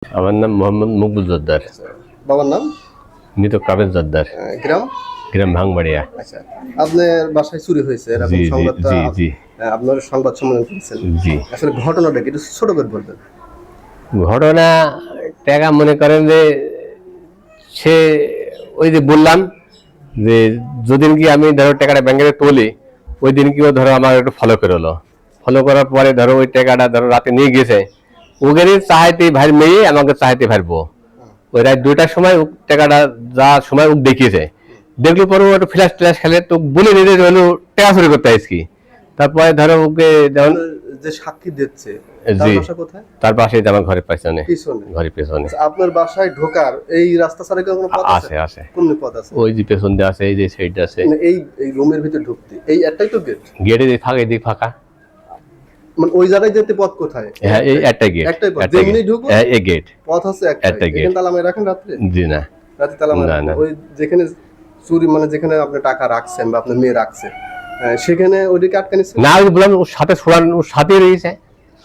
আমার নাম মোহাম্মদ মকবুল জোদ্দার। বাবার নাম? মৃত কাবেজ জোদ্দার। গ্রাম? গ্রাম ভাঙবাড়িয়া। আচ্ছা, আপনার বাসায় চুরি হয়েছে এরকম সংবাদটা আপনার সংবাদ সম্মেলন করেছেন। জি, আসলে ঘটনাটা কি একটু ছোট করে বলবেন? ঘটনা টাকা মনে করেন যে সে ওই যে বললাম যে যেদিন কি আমি ধরো টাকাটা ব্যাংকে তুলি ওই দিন কি ও ধরো আমার একটু ফলো করে হলো, ফলো করার পরে ধরো ওই টাকাটা ধরো রাতে নিয়ে গেছে ওখানে চাহাইতে ভাইয়ের মেয়ে আমাকে চাহাইতে ভাইবো ওই রাত 2টার সময় টাকাটা যা সময় ও দেখিয়েছে, দেখলে পরে ও একটু ফ্ল্যাশ ট্ল্যাশ খেলে তো বলে নিতে হলো টাকা চুরি করতে আসছি। তারপরে ধরো ওকে যেমন যে সাক্ষী দিচ্ছে জি বাসা কোথায়? তার পাশে আমার ঘরের পেছনে। পিছনে? ঘরের পেছনে। আপনার বাসায় ঢোকার এই রাস্তা ছাড়া কি কোনো পথ আছে? আছে। কোন পথ আছে? ওই যে পেছন দিয়ে আছে, এই যে সাইড আছে। মানে এই রুমের ভিতর ঢুকতে এই একটাই তো গেট? গেটে ফাঁকা, এদিক ফাঁকা। মানে ওই জায়গায় যেতে পথ কোথায়? হ্যাঁ, এই একটাই গেট। একটাই পথ যেমনি ঢুকো হ্যাঁ, এই গেট পথ আছে একটাই। এখানে তালা মেরে রাখেন রাতে? জি না, রাতে তালা মেরে ওই যেখানে চুরি মানে যেখানে আপনি টাকা রাখছেন বা আপনার মেয়ে রাখছে সেখানে ওইদিকে আটকে নিচ্ছে না? আমি বললাম ওর সাথে সোড়ান, ওর সাথে রয়েছে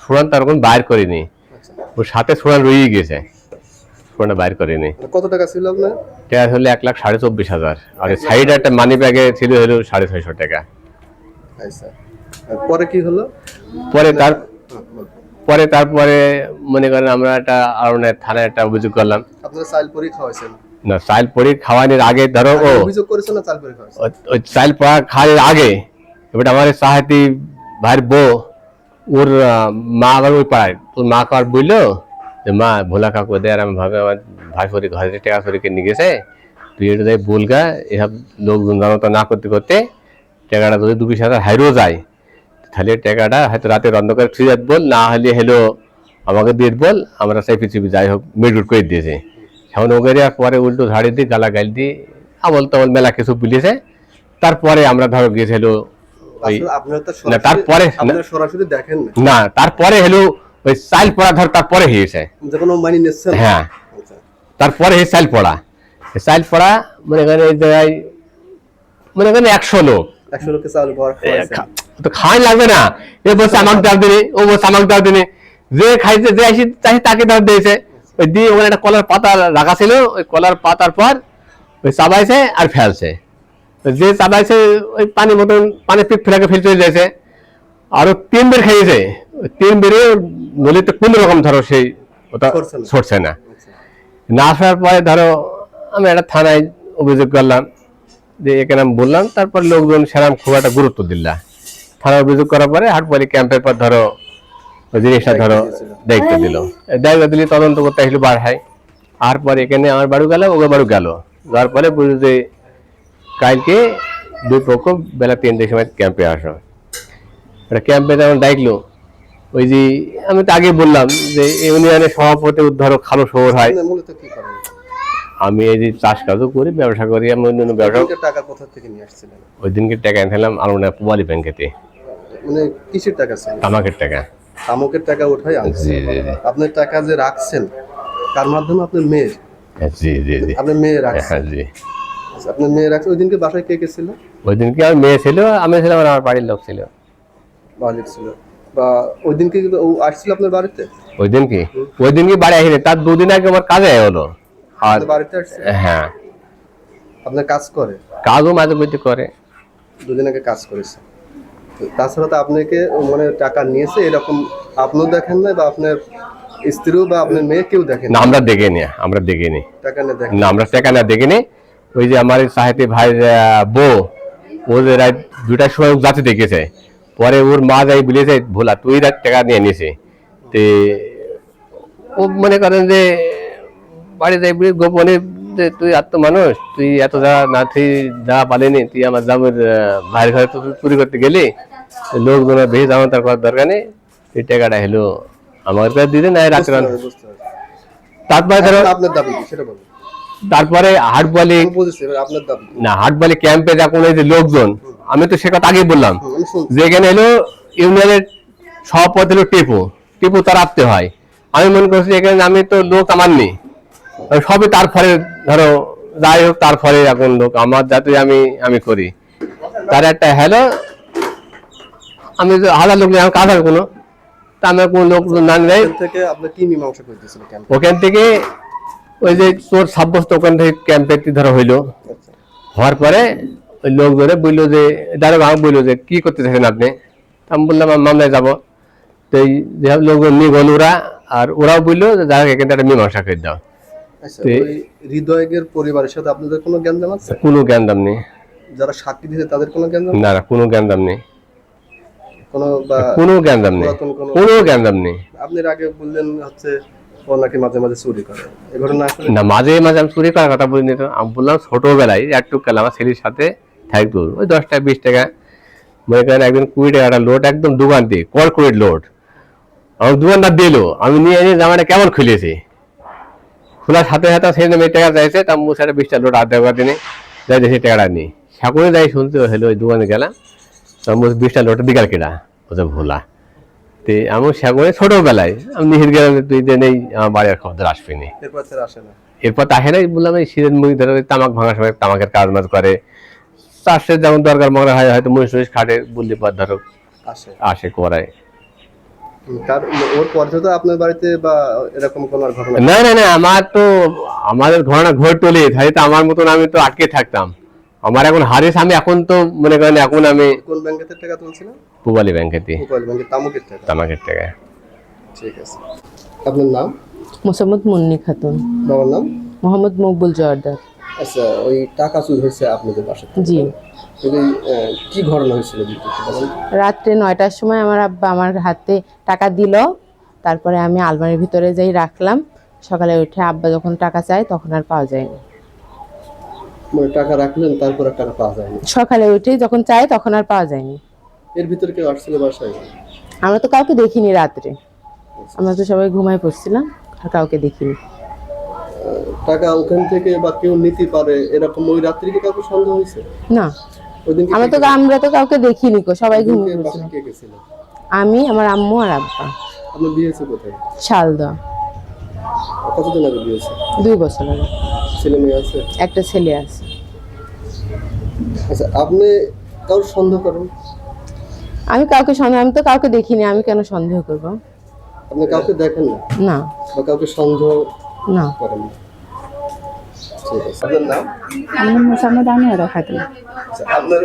সোড়ান, তার কোনো বাইর করিনি। ওর সাথে সোড়ান রয়ে গেছে, সোড়ানটা বাইর করিনি। কত টাকা ছিল আপনার? টাকা হলো 1,24,500 আর সাইডে একটা মানি ব্যাগে ছিল হলো 650 টাকা। আচ্ছা, পরে কি হলো? তারপরে মনে করেন আমরা একটা আরনের থানায় একটা অভিযোগ করলাম। আপনারা চাইল পরি খাওয়াইছেন? না, চাইল পরি খাওয়ানোর আগে ধরো ও অভিযোগ করেছেন না চাইল পরি খাওয়াইছেন? ওই চাইল পড়া খাওয়ার আগে এবার আমার সাহাতি ভাইয়ের বউ ওর মা আবার ওই পাড়ায় তোর মা কার বললো যে মা ভোলা কাকু দেয় আমি ভাবে আমার ভাই ফরি ঘরে টাকা ফরিকে নিয়ে গেছে, তুই এটা দেয় বলগা এসব লোকজন জানতা না করতে করতে টাকাটা যদি 2-20,000 হাইরও যায় তাহলে টাকাটা হয়তো রাতের অন্ধকার ফ্রি যাত বল, না হলে হলো আমাকে দিয়ে বল, আমরা চাইপি চিপি যাই হোক মেডুট করে দিয়েছে। এখন ওকে দেওয়ার পরে উল্টো ঝাড়ি দিয়ে গালা গাল দিয়ে আমল তামল মেলা কিছু বুলিয়েছে। তারপরে আমরা ধরো গিয়েছিল ওই না, তারপরে সরাসরি দেখেন না, তারপরে হলো ওই চাইল পড়া ধর তারপরে হয়েছে যখন মানি নিচ্ছেন। হ্যাঁ, তারপরে এই চাইল পড়া মনে করেন এই জায়গায় মনে করেন 100 লোক, 100 লোককে চাল তো খাওয়াই লাগবে না, এ বলছে আমাকে দাও দিনে, ও বলছে আমাকে দাও দিনে, যে খাইছে যে আসি চাই তাকে দাও দিয়েছে। ওই দিয়ে ওখানে একটা কলার পাতা রাখা ছিল, ওই কলার পাতার পর ওই চাবাইছে আর ফেলছে, যে চাবাইছে ওই পানি মতন পানি পিক ফেলাকে ফেলতে যাইছে, আরো 3 বের খাইয়েছে, 3 বেরে নলিতে কোন রকম ধরো সেই ওটা ছড়ছে না। না আসার পরে ধরো আমি একটা থানায় অভিযোগ করলাম যে এখানে আমি বললাম, তারপর লোকজন সেরাম খুব একটা গুরুত্ব দিল। থানায় অভিযোগ করার পরে হাটপালি ক্যাম্পের পর ধরো ওই জিনিসটা ধরো দায়িত্ব দিল, দায়িত্ব দিলে তদন্ত করতে আসলে বার হয়। আর পরে এখানে আমার বাড়ি গেল, ওকে বাড়ি গেল, যাওয়ার পরে বুঝলো যে কালকে 2 পক্ষ বেলা 3টার সময় ক্যাম্পে আসো। একটা ক্যাম্পে যেমন ডাকলো, ওই যে আমি তো আগে বললাম যে ইউনিয়নের সভাপতি ধরো খালো শহর হয়। আমি এই যে চাষ কাজও করি, ব্যবসা করি, আমি অন্য ব্যবসা। টাকা কোথা থেকে নিয়ে আসছিলেন? ওই দিনকে টাকা এনেছিলাম আলমনা পুবালি ব্যাংকেতে। মানে কিসের টাকা ছিল? তামাকের টাকা। তামাকের টাকা উঠাই আনছেন? জি জি জি। আপনার টাকা যে রাখছেন কার মাধ্যমে? আপনার মেয়ের? জি জি জি। আপনার মেয়ে রাখছে? হ্যাঁ জি। আপনার মেয়ে রাখছে। ওই দিনকে বাসায় কে কে ছিল? ওই দিনকে আমার মেয়ে ছিল, আমি ছিলাম, আমার বাড়ির লোক ছিল। বাড়ির ছিল বা ওই দিনকে ও আসছিল আপনার বাড়িতে? ওই দিনকে বাড়ি আসেনি, তার 2 দিন আগে আমার কাজে হলো। আর বাড়িতে আসছে? হ্যাঁ। আপনার কাজ করে? কাজও মাঝে মধ্যে করে। 2 দিন আগে কাজ করেছে। তাছাড়া তো আপনাকে মানে টাকা নিয়েছে এরকম আপনিও দেখেন না, বা আপনার স্ত্রীও বা আপনার মেয়ে কেউ দেখেন না? আমরা দেখিনি টাকা না দেখেন না, আমরা টাকা না দেখিনি। ওই যে আমার সাহেতি ভাই বউ ও যে রাত 2টার সময় যাতে দেখেছে, পরে ওর মা যাই বলেছে ভোলা তুই রাত টাকা নিয়ে নিয়েছে, তে ও মনে করেন যে বাড়ি যাই বলে গোপনে যে তুই মানুষ, তুই এত যা পালিনি, তুই আমার জামের ভাইয়ের ঘরে তো চুরি করতে গেলি, লোকজন বেশি জামা তার করার দরকার নেই, এই টাকাটা হলো আমার কাছে দিতে না রাত্রে। তারপরে ধরো আপনার দাবি কি সেটা বলুন। তারপরে হাটবালি আপনার দাবি না, হাটবালি ক্যাম্পে যখন এই যে লোকজন, আমি তো সে কথা আগেই বললাম যে এখানে হলো ইউনিয়নের সভাপতি হলো টিপু তার আত্মে হয়। আমি মনে করছি এখানে আমি তো লোক আমার নেই, সবই তার ফলে ধরো যাই হোক, তার ফলে এখন লোক আমার যাতে আমি করি। তার একটা হ্যালো আমি 1000 লোক নেই, আমার কাজ হবে কোনো তা আমার কোনো লোক না নেই। ওখান থেকে আপনি কি মীমাংসা করতেছিল ক্যাম্পে? ওখান থেকে ওই যে তোর সাব্যস্ত ওখান থেকে ক্যাম্পে ধরা হইলো। আচ্ছা হওয়ার পরে ওই লোক ধরে বললো যে দারোগা আমাকে বললো যে কি করতে থাকেন আপনি? আমি বললাম আমি মামলায় যাবো। তো এই যে লোকজন নিয়ে গেল ওরা, আর ওরাও বললো যে দাঁড়া এখান থেকে একটা মীমাংসা করে দাও। আচ্ছা, ওই হৃদয়ের পরিবারের সাথে আপনাদের কোনো জ্ঞানদাম আছে? কোনো জ্ঞানদাম নেই। যারা সাক্ষী দিতে তাদের কোনো জ্ঞানদাম? না না, কোনো জ্ঞানদাম নেই, কোনো বা কোনো জ্ঞানদাম নেই, পুরাতন কোনো? কোনো জ্ঞানদাম নেই। আপনি এর আগে বললেন হচ্ছে ও নাকি মাঝে মাঝে চুরি করে, এ ঘটনা আসলে? না, মাঝে মাঝে আমি চুরি করার কথা বলিনি তো। আমি বললাম ছোটবেলায় একটু খেলা আমার ছেলের সাথে থাকতো, ওই 10 টাকা 20 টাকা মনে করেন একদিন 20 টাকাটা লোড, একদম দোকান দিয়ে কর্পোরেট লোড আমার দোকানদার দিল, আমি নিয়ে এনে জামাটা কেমন খুলেছি, খোলার সাথে সাথে সেই মেয়ে টাকা চাইছে, তার মুখ সাথে 20টা লোড আধা টাকা দিনে যাই সেই টাকাটা নিই সকলে যাই শুনতে হলো। ওই দোকানে গেলাম, তার মুখ 20টা লোড বিকাল কেটা ওটা ভোলা। তো আমি সেগুলো ছোটবেলায় আমি নিজের গেলাম, তুই যে নেই আমার বাড়ি আর খবর আসবিনি। এরপর স্যার আসে না? এরপর তো আসে নাই। বললাম এই শীতের মুখ ধরে তামাক ভাঙার সময় তামাকের কাজ মাজ করে, চাষের যেমন দরকার মনে হয় হয়তো মহিষ টহিষ খাটে, বললি পর ধরো আসে আসে করায়। তার ওর পরে তো আপনার বাড়িতে বা এরকম কোনো আর ঘটনা? না না না, আমার তো আমাদের ঘটনা ঘটলে তাই তো আমার মতন আমি তো আটকে থাকতাম। আমার এখন হারিস, আমি এখন তো মনে করেন এখন আমি কোন ব্যাংকেতে টাকা তুলছিলেন? পূবালী ব্যাংকেতে উপাল ব্যাংকে তামুকের টাকা? তামাকের টাকা। ঠিক আছে, আপনার নাম? মোসাম্মদ মুন্নি খাতুন। বাবার নাম? মোহাম্মদ মকবুল জোয়ারদার। আচ্ছা, ওই টাকা চুরি হয়েছে আপনাদের বাসা থেকে? জি। কি ঘটনা হয়েছিল যদি একটু বলেন? রাত্রে 9টার সময় আমার আব্বা আমার হাতে টাকা দিল, তারপরে আমি আলমারির ভিতরে যাই রাখলাম। সকালে উঠে আব্বা যখন টাকা চায় তখন আর পাওয়া যায়নি। মানে টাকা রাখলেন তারপর আর টাকা পাওয়া যায়নি? সকালে উঠে যখন চায় তখন আর পাওয়া যায়নি। এর ভিতরে কেউ আসছিল বাসায়? আমরা তো কাউকে দেখিনি রাত্রে, আমরা তো সবাই ঘুমায় পড়ছিলাম, আর কাউকে দেখিনি। টাকা ওখান থেকে বা কেউ নিতে পারে এরকম ওই রাত্রি কি কাউকে সন্দেহ হয়েছে? না, ওই দিন আমরা তো কাউকে দেখিনি, সবাই ঘুমিয়ে পড়ছিল। বাসায় কে গেছিল? আমি, আমার আম্মু আর আব্বা। আপনার বিয়ে হয়েছে কোথায়? শালদা। কতদিন আগে বিয়ে হয়েছে? 2 বছর আগে। ছেলে মেয়ে আছে? একটা ছেলে আছে। আচ্ছা, আপনি কারোর সন্দেহ করেন? আমি তো কাউকে দেখিনি, আমি কেন সন্দেহ করব? আপনি কাউকে দেখেন না? না বা কাউকে সন্দেহ না। করেন না? ঠিক আছে, আপনার নাম? আমি মোসাম্মদ আমিরা খাতুন। আচ্ছা, আপনার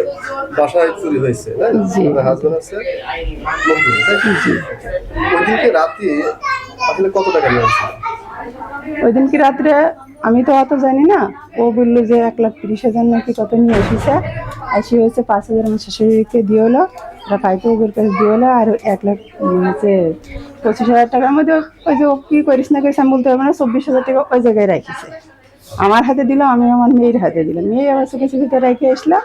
বাসায় চুরি হয়েছে না? জি। আপনার হাজবেন্ড আছে? জি। ওই দিনকে রাতে আসলে কত টাকা নিয়েছিল? ওই দিন কি রাত্রে আমি তো অত জানি না, ও বললো যে 1,30,000 নাকি কত নিয়ে এসেছে। আসি হয়েছে 5,000 আমার শাশুড়িকে দিয়ে হলো, ওরা পাইতে ওদের কাছে দিয়ে হলো, আর 1,25,000 টাকার মধ্যে ওই যে ও কি করিস না করিস আমি বলতে পারবো না, 24,000 টাকা ওই জায়গায় রাখিছে। আমার হাতে দিলাম, আমি আমার মেয়ের হাতে দিলাম। মেয়ে আবার চোখে চোখে রেখে আসলাম।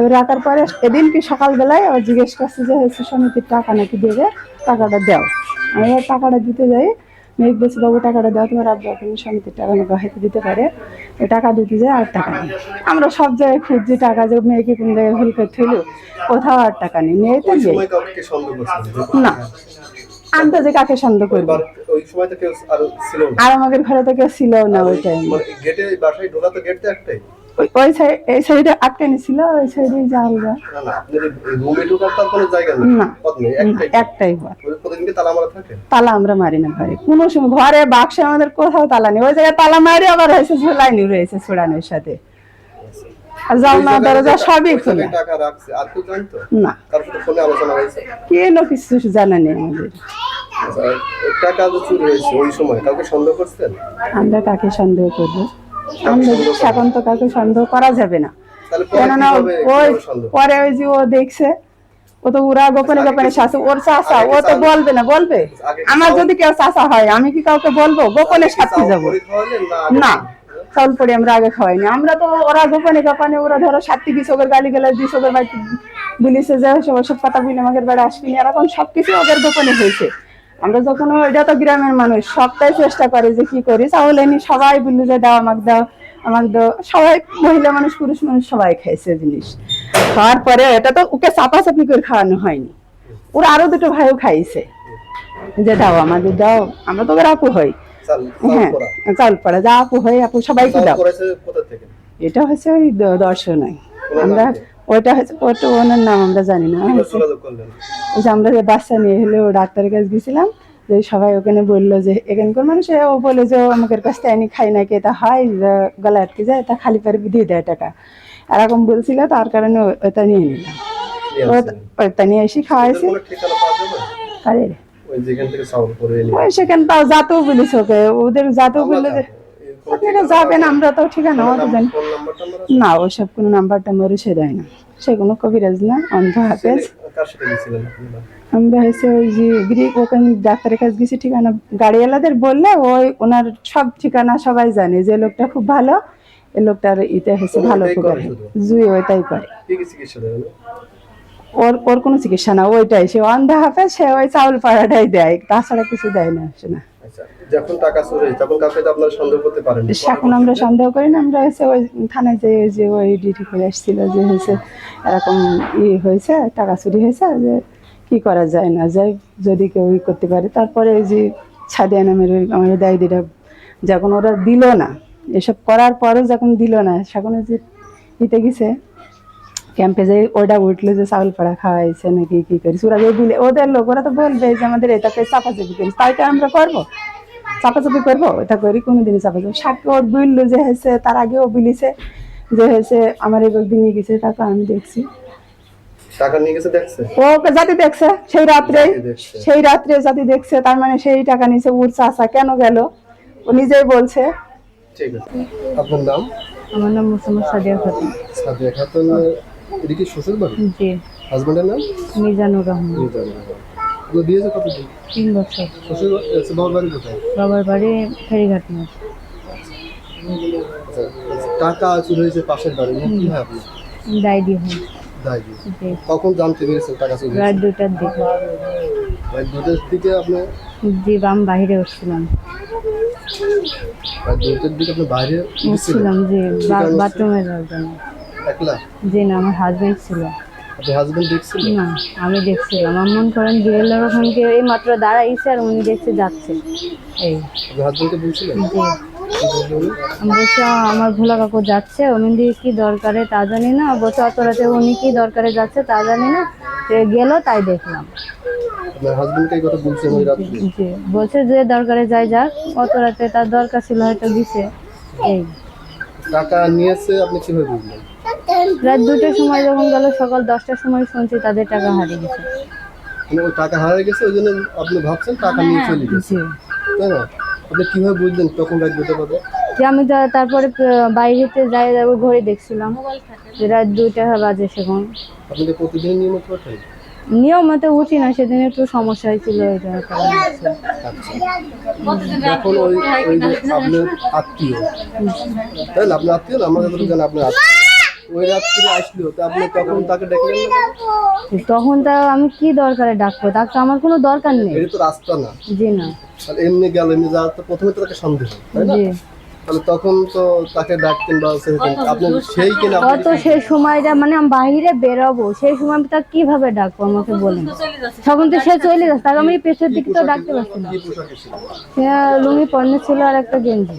ওই রাখার পরে এদিন কি সকালবেলায় আবার জিজ্ঞেস করছে যে হচ্ছে সমিতির টাকা নাকি দেবে, টাকাটা দাও। আমি এবার টাকাটা দিতে যাই, মেয়ে বলছে বাবু টাকাটা দাও, তোমার আব্বা এখন সমিতির টাকা আমাকে হয়তো দিতে পারে। ওই টাকা দিতে যায় আর টাকা নেই। আমরা সব জায়গায় খুঁজছি টাকা, যে মেয়েকে কোন জায়গায় ভুল করে থইল, কোথাও আর টাকা নেই। মেয়ে তো ওই নেই। সময় কাউকে সন্দেহ করছেন? না, আন্দাজে কাকে সন্দেহ করবো? ওই সময় তো কেউ আর ছিল না? আর আমাদের ঘরে তো কেউ ছিল না ওই টাইমে। মানে গেটে বাসায় ঢোকা তো গেট তো একটাই? ওই সাইড, এই সাইডে আটকে নিছিল, ওই সাইডে জানলা। না না, আপনার রুমে ঢোকার তার কোনো জায়গা নেই? না, পথ নেই, একটাই? একটাই ঘর। প্রতিদিনকে তালা মারা থাকে? তালা আমরা মারি না ঘরে, কোনো সময় ঘরে বাক্সে আমাদের কোথাও তালা নেই। ওই জায়গায় তালা মারি আবার হয়েছে ঝোলাইনি রয়েছে ছোড়ানোর সাথে, আর জানলা দরজা সবই ওই খোলা। জায়গায় টাকা রাখছে আর কেউ জানতো? না, কার সাথে ফোনে আলোচনা হয়েছে? কেন কিছু জানা নেই আমাদের। আচ্ছা, টাকা যে চুরি হয়েছে ওই সময় কাউকে সন্দেহ করছেন? আমরা কাকে সন্দেহ করবো? আমরা এখন তো কাউকে সন্দেহ করা যাবে না, তাহলে পরে কেননা কিভাবে ওই সন্দেহ? পরে ওই যে ও দেখছে, ও তো ওরা গোপনে গোপনে শাশু, ওর চাষা, ও তো বলবে না। বলবে আমার যদি কেউ চাষা হয় আমি কি কাউকে বলবো? গোপনে সাথে যাবো না, চাউল পড়ে আমরা আগে খাওয়াইনি। আমরা তো ওরা গোপনে গোপনে, ওরা ধরো 7টি কৃষকের গালি গেলে 200 বাড়িতে বলিছে যে সব কথা বলে আমাদের বাড়ি আসবি না, এরকম সবকিছু ওদের গোপনে হয়েছে। আমরা যখন, এটা তো গ্রামের মানুষ, সবটাই চেষ্টা করে যে কি করি চাউল এনে সবাই বললো যে দাও আমাকে দাও আমাকে দাও, সবাই মহিলা মানুষ পুরুষ মানুষ সবাই খাইছে জিনিস। খাওয়ার পরে এটা তো ওকে চাপাচাপি করে খাওয়ানো হয়নি, ওরা আরো 2 ভাইও খাইছে যে দাও আমাদের দাও, আমরা তো ওদের আপু হই। হ্যাঁ, চাউল পড়া যা আপু হয় আপু সবাইকে দাও। এটা হচ্ছে ওই দর্শনায়, আমরা ওইটা হচ্ছে ওটা ওনার নাম আমরা জানি না। ওই যে আমরা যে বাচ্চা নিয়ে হলে ও ডাক্তারের কাছে গেছিলাম, যে সবাই ওখানে বললো যে এখানকার মানুষ ও বলে যে আমাদের কাছ থেকে আনি খাই না কে তা হয় যে গলা আটকে যায়, তা খালি পারে দিয়ে দেয় টাকা, এরকম বলছিল, তার কারণে ওটা নিয়ে নিলাম। ওটা নিয়ে এসে খাওয়াইছে। কোনো ঠিকানা পাওয়া যাবে? আরে ওই যেখান থেকে চাউল করে এনে ওই সেখানে তাও যাতেও বলিস ওকে, ওদের যাতেও বললে যে আপনারা যাবেন, আমরা তো ঠিকানা অত জানি ফোন নাম্বারটা আমরা না, ওসব কোনো নাম্বার টাম্বার সে দেয় না, সে কোনো কবিরাজ না, অন্ধ হাফেজ। কার সাথে গেছিলেন আপনারা? আমরা হয়েছে ওই যে ওখানে ডাক্তারের কাছে গেছি, ঠিকানা গাড়িওয়ালাদের বললে ওই ওনার সব ঠিকানা সবাই জানে, যে লোকটা খুব ভালো, এই লোকটার ইতে হয়েছে ভালো খুব জুই ওইটাই করে। কি কি চিকিৎসা দেন? ওর ওর কোনো চিকিৎসা না, ওইটাই সে অন্ধ হাফেজ, সে ওই চাউল পাড়াটাই দেয়, তাছাড়া কিছু দেয় না সে না। আচ্ছা, যখন টাকা চুরি হয় তখন কাউকে তো আপনারা সন্দেহ করতে পারেন? এখন আমরা সন্দেহ করি না, আমরা হয়েছে ওই থানায় যে ওই ডিউটি করে আসছিল যে হয়েছে এরকম হয়েছে, টাকা চুরি হয়েছে, যে কি করা যায় না যায়, যদি কেউ করতে পারে। তারপরে ওই যে ছাদিয়া নামের আমার দায় দিটা যখন ওরা দিল না, এসব করার পরও যখন দিল না, সেখন যে দিতে গেছে ক্যাম্পে যে ওটা উঠলো যে চাউল পাড়া খাওয়াইছে নাকি কি করিস, ওরা যে দিলে ওদের লোক ওরা তো বলবে যে আমাদের এটাকে চাপাচাপি করিস, তাই তো আমরা করবো, চাপাচাপি করবো, এটা করি কোনোদিনই চাপাচাপি। সাক্ষী ওর বললো যে হয়েছে, তার আগেও বলিছে যে হয়েছে আমার একদিন নিয়ে গেছে টাকা, আমি দেখছি টাকা নিয়ে গেছে দেখছে? ও জাতি দেখছে সেই রাত্রে জাতি দেখছে, তার মানে সেই টাকা নিচে ওর চাচা কেন গেল ও নিজেই বলছে। ঠিক আছে, আপনার নাম? আমার নাম মোসাম্মদ সাদিয়া খাতুন। সাদিয়া খাতুন, এটা কি শ্বশুর বাড়ি? জি। হাজবেন্ডের নাম? মিজানুর রহমান। ওগুলো দিয়েছে কতদিন? 3 বছর। শ্বশুর বাবার বাড়ি কোথায়? বাবার বাড়ি ফেরিঘাট মোড়। আচ্ছা, টাকা চুরি হয়েছে পাশের বাড়ি, কি হয় আপনার? ডায়েরি হয়। দায়ী। জি। কখন জানতে পেরেছেন টাকা চুরি রাত হয়েছে? 2টার দিকে। রাত 2টার দিকে আপনি? জি, আমি বাইরে উঠছিলাম। রাত 2টার দিকে আপনি বাইরে উঠছিলাম, জি, বাথরুমে যাওয়ার জন্য। একলা? জি না, আমার হাজবেন্ড ছিল। আপনি হাজবেন্ড দেখছিলেন? না, আমি দেখছিলাম। আমার মন করেন গিরিলার ওখানকে এই মাত্র দাঁড়াইছে আর উনি দেখছে যাচ্ছে। এই আপনি হাজবেন্ডকে বলছিলেন? জি, আমি বলছি আমার ভোলা কাকু যাচ্ছে, উনি কি দরকারে তা জানি না, বলছে অত রাতে উনি কি দরকারে যাচ্ছে তা জানি না, গেল তাই দেখলাম। আপনার হাজবেন্ডকে এই কথা বলছেন ওই রাতে? জি, বলছে যে দরকারে যাই যাক, অত রাতে তার দরকার ছিল হয়তো দিছে। এই টাকা নিয়েছে আপনি কিভাবে বুঝলেন? রাত 2টার সময় যখন গেল, সকাল 10টার সময় শুনছি তাদের টাকা হারিয়ে গেছে। মানে ওই টাকা হারিয়ে গেছে, ওই জন্য আপনি ভাবছেন টাকা নিয়ে চলে গেছে, জি। তাই না? আপনি কিভাবে বুঝলেন তখন রাত 2টা বাজে? যে আমি তারপরে বাইরেতে যাই ঘড়ি দেখছিলাম যে রাত 2টা বাজে। সেখন আপনি কি প্রতিদিন নিয়মিত ওঠেন? নিয়মিত উঠি না, সেদিন একটু সমস্যা হয়েছিল এটার কারণে। আচ্ছা, যখন ওই ওই যে আপনার আত্মীয়, তাই না, আপনার আত্মীয় না, আমাদের যতটুকু জানি আপনার আত্মীয়, ওই রাত্রে আসলো, তো আপনি তখন তাকে দেখলেন না? তখন তা আমি কি দরকারে ডাকবো, ডাকতে আমার কোনো দরকার নেই। এটা তো রাস্তা না, জি না। আর এমনি গেল, এমনি যাওয়ার তো প্রথমে তো তাকে সন্দেহ, তাই না? জি, তাহলে তখন তো তাকে ডাকতেন বা আপনি সেই কিনা কত সেই সময়টা মানে আমি বাইরে বেরোবো, সেই সময় আমি তাকে কিভাবে ডাকবো আমাকে বলেন। তখন তো সে চলে যাচ্ছে, তাকে আমি পেছনের দিকে তো ডাকতে পারছি না। কি পোশাকে ছিল? সে লুঙ্গি পরনে ছিল আর একটা গেঞ্জি।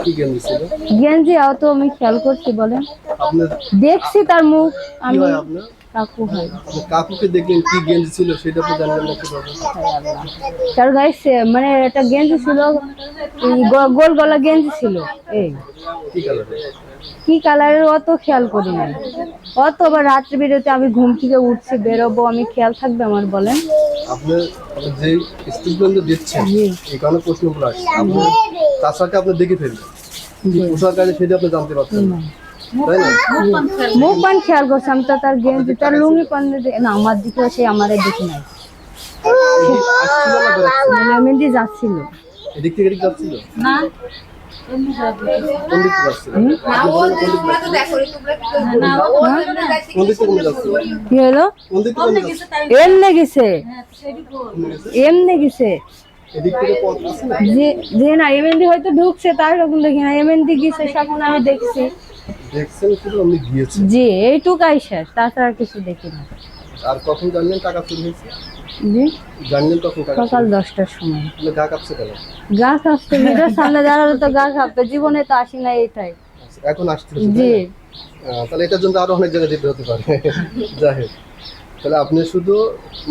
কি গেঞ্জি ছিল? গেঞ্জি অত আমি খেয়াল করছি বলেন, আপনার দেখছি তার মুখ। কি আমি হয় আপনার? কাকু হয়। আপনি কাকুকে দেখলেন কি গেঞ্জি ছিল সেটা আপনি জানলেন না কিভাবে? তার গায়ে মানে একটা গেঞ্জি ছিল, গোল গলা গেঞ্জি ছিল। এই কি কালারে? কি কালারের অত খেয়াল করি না। অত আবার রাত্রি বেরোতে আমি ঘুম থেকে উঠছি বেরোবো, আমি খেয়াল থাকবে আমার বলেন? আপনার যে স্টেটমেন্ট দিচ্ছেন জি। এই কারণে প্রশ্নগুলো আসছে, আপনি তাছাড়া আপনি দেখে ফেলবেন জি। পোশাক আছে সেটা আপনি জানতে পারছেন না, তাই না? মুখ পান খেয়াল করছি আমি, তো তার গেঞ্জি তার লুঙ্গি পান না, আমার দিকেও সে আমারে দেখি নাই। এদিক আসছিল না বেরোচ্ছিল? মানে মেহেন্দি যাচ্ছিল এদিক থেকে এদিক যাচ্ছিল? না, কোন দিক থেকে যাচ্ছিল? আপনি বলেন কোন দিক থেকে? কোন দিক থেকে যাচ্ছিল? কি হলো? কোন দিক থেকে যাচ্ছিল? এমনি গেছে, এমনি গেছে। এদিক থেকে পথ আছে না? যে না এমএনডি হয়তো ঢুকছে, তার রকম দেখি না, এমএনডি গেছে তখন আমি দেখছি। দেখছেন শুধু আপনি গিয়েছেন? জি, এইটুকাই শেষ, তাছাড়া কিছু দেখি না। আর কখন জানলেন টাকা চুরি হয়েছে? জি, জানলেন তখন টাকা সকাল 10টার সময়। চুরি? গা কাঁপছে কেন? গা কাঁপতে, নিজের সামনে দাঁড়ালে তো গা কাঁপতে, জীবনে তো আসি না এইটাই। এখন আসছে? জি। তাহলে এটার জন্য আরো অনেক জায়গায় যেতে হতে পারে। যাই হোক, তাহলে আপনি শুধু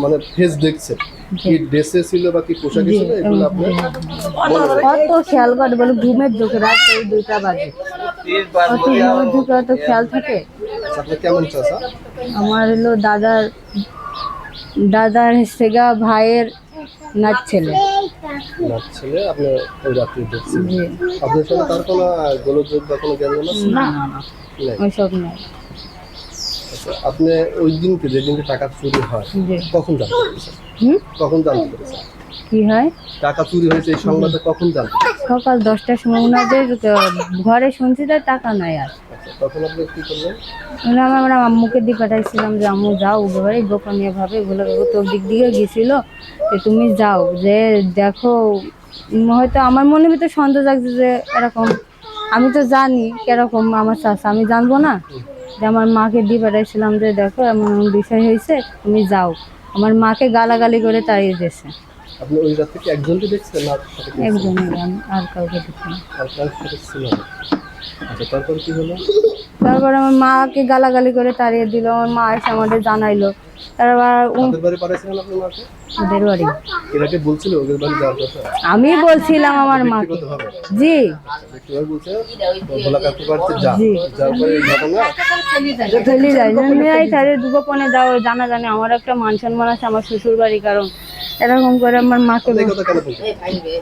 মানে ফেস দেখছেন, কি ড্রেসে ছিল বা কি পোশাকে ছিল এগুলো আপনি কত খেয়াল করে বলে ঘুমের ঢুকে রাত এই 2টা বাজে, কত ঘুমের ঢুকে অত খেয়াল থাকে। আপনি কেমন চাচা? আমার হলো দাদার সেগা ভাইয়ের নাচ ছেলে। আপনার ছেলে আপনি ওই রাত্রি দেখছেন, জি। আপনার সাথে তার কোনো গোলযোগ বা কোনো জ্ঞান আছে? না নাই। ওইসব নাই। আচ্ছা, আপনি ওই দিনকে যেদিনকে টাকা চুরি হয় জি। কখন জানতে পেরেছেন? কখন জানতে পেরেছেন কি হয় টাকা চুরি হয়েছে এই সংবাদটা কখন জানতে পেরেছেন? সকাল 10টার সময় ওনাদের ঘরে শুনছি তাই টাকা নাই আর। আচ্ছা, তখন আপনি কি করলেন? আমরা আম্মুকে দিয়ে পাঠাইছিলাম যে আম্মু যাও ওগুলো গোপনীয় ভাবে এগুলো তোর দিক দিকে গেছিল, যে তুমি যাও যে দেখো। হয়তো আমার মনের ভিতরে সন্দেহ লাগছে যে এরকম, আমি তো জানি কিরকম আমার চাচা, আমি জানবো না যে আমার মাকে দিয়ে পাঠাইছিলাম যে দেখো এমন এমন বিষয় হয়েছে তুমি যাও। আমার মাকে গালাগালি করে তাড়িয়ে দিয়েছে। আপনি ওই রাত থেকে একজনকে দেখছেন না সাথে কেউ ছিল? একজনই, আমি আর কাউকে দেখিনি। আর কার সাথে ছিল না? আচ্ছা, তারপর কি হলো? তারপর আমার মাকে গালাগালি করে তাড়িয়ে দিল। আমার মা এসে আমাদের জানাইলো। তারপর কাদের বাড়ি পাঠাইছিলেন আপনি মাকে? ওদের বাড়ি এটাকে বলছিল ওদের বাড়ি যাওয়ার কথা? আমি বলছিলাম আমার মাকে। ব্যক্তিগতভাবে? জি ব্যক্তিগতভাবে বলছে ভোলা কাকু বাড়িতে যা, জি। যার পরে এই ঘটনা। চলে যায় এই তাদের দুগোপনে যাও জানা জানি আমার একটা মান সম্মান আছে আমার শ্বশুর বাড়ি, কারণ এরকম করে আমার মাকে এই কথা কেন বলতে?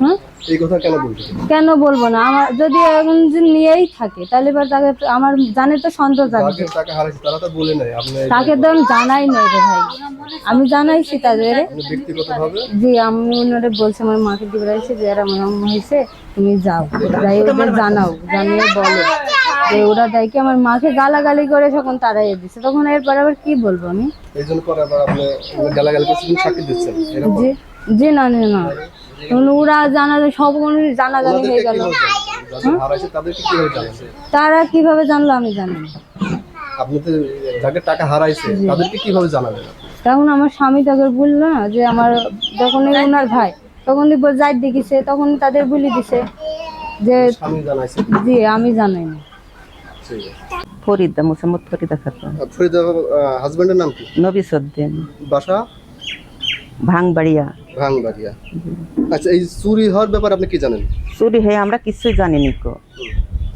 হ্যাঁ এই কথা কেন বলতে? কেন বলবো না, আমার যদি এরকম যে নিয়েই থাকে তাহলে এবার তাকে আমার জানে তো সন্দেহ জানবে। যাদের টাকা হারাইছে তারা তো বলে নাই আপনি তাকে তো আমি জানাই নাই রে ভাই, আমি জানাইছি তাদের। আপনি ব্যক্তিগতভাবে জি আমি ওনারে বলছি আমার মাকে দিয়ে বেড়াইছি যে এরা আমার আম্মা হয়েছে তুমি যাও, যাই ওদের জানাও, জানিয়ে বলো যে ওরা দেয় কি আমার মাকে গালাগালি করে যখন তারাই দিচ্ছে, তখন এরপর আবার কি বলবো আমি। এই জন্য পরে আবার আপনি গালাগালি করছেন, সাক্ষী দিচ্ছেন এরকম? জি জি না না না, তখন ওরা জানা সব জানাজানি হয়ে গেল। যাদের হারাইছে তাদেরকে কিভাবে জানাছে? তারা কিভাবে জানলো আমি জানি না। আপনি তো যাদের টাকা হারাইছে তাদেরকে কিভাবে জানাবেন? তখন আমার স্বামী তাকে বললো না যে আমার যখন ওনার ভাই তখন যাই দেখিছে তখন তাদের বলে দিছে যে স্বামী জানাইছে? জি আমি জানাই না। ঠিক আছে। ফরিদা মোসাম্মদ ফরিদা খাতুন, ফরিদা হাজবেন্ডের নাম কি? নবিসউদ্দিন, বাসা ভাঙবাড়িয়া। ভাঙবাড়িয়া। আচ্ছা, এই চুরি হওয়ার ব্যাপারে আপনি কি জানেন? চুরি হয়ে আমরা কিছুই জানিনি কো।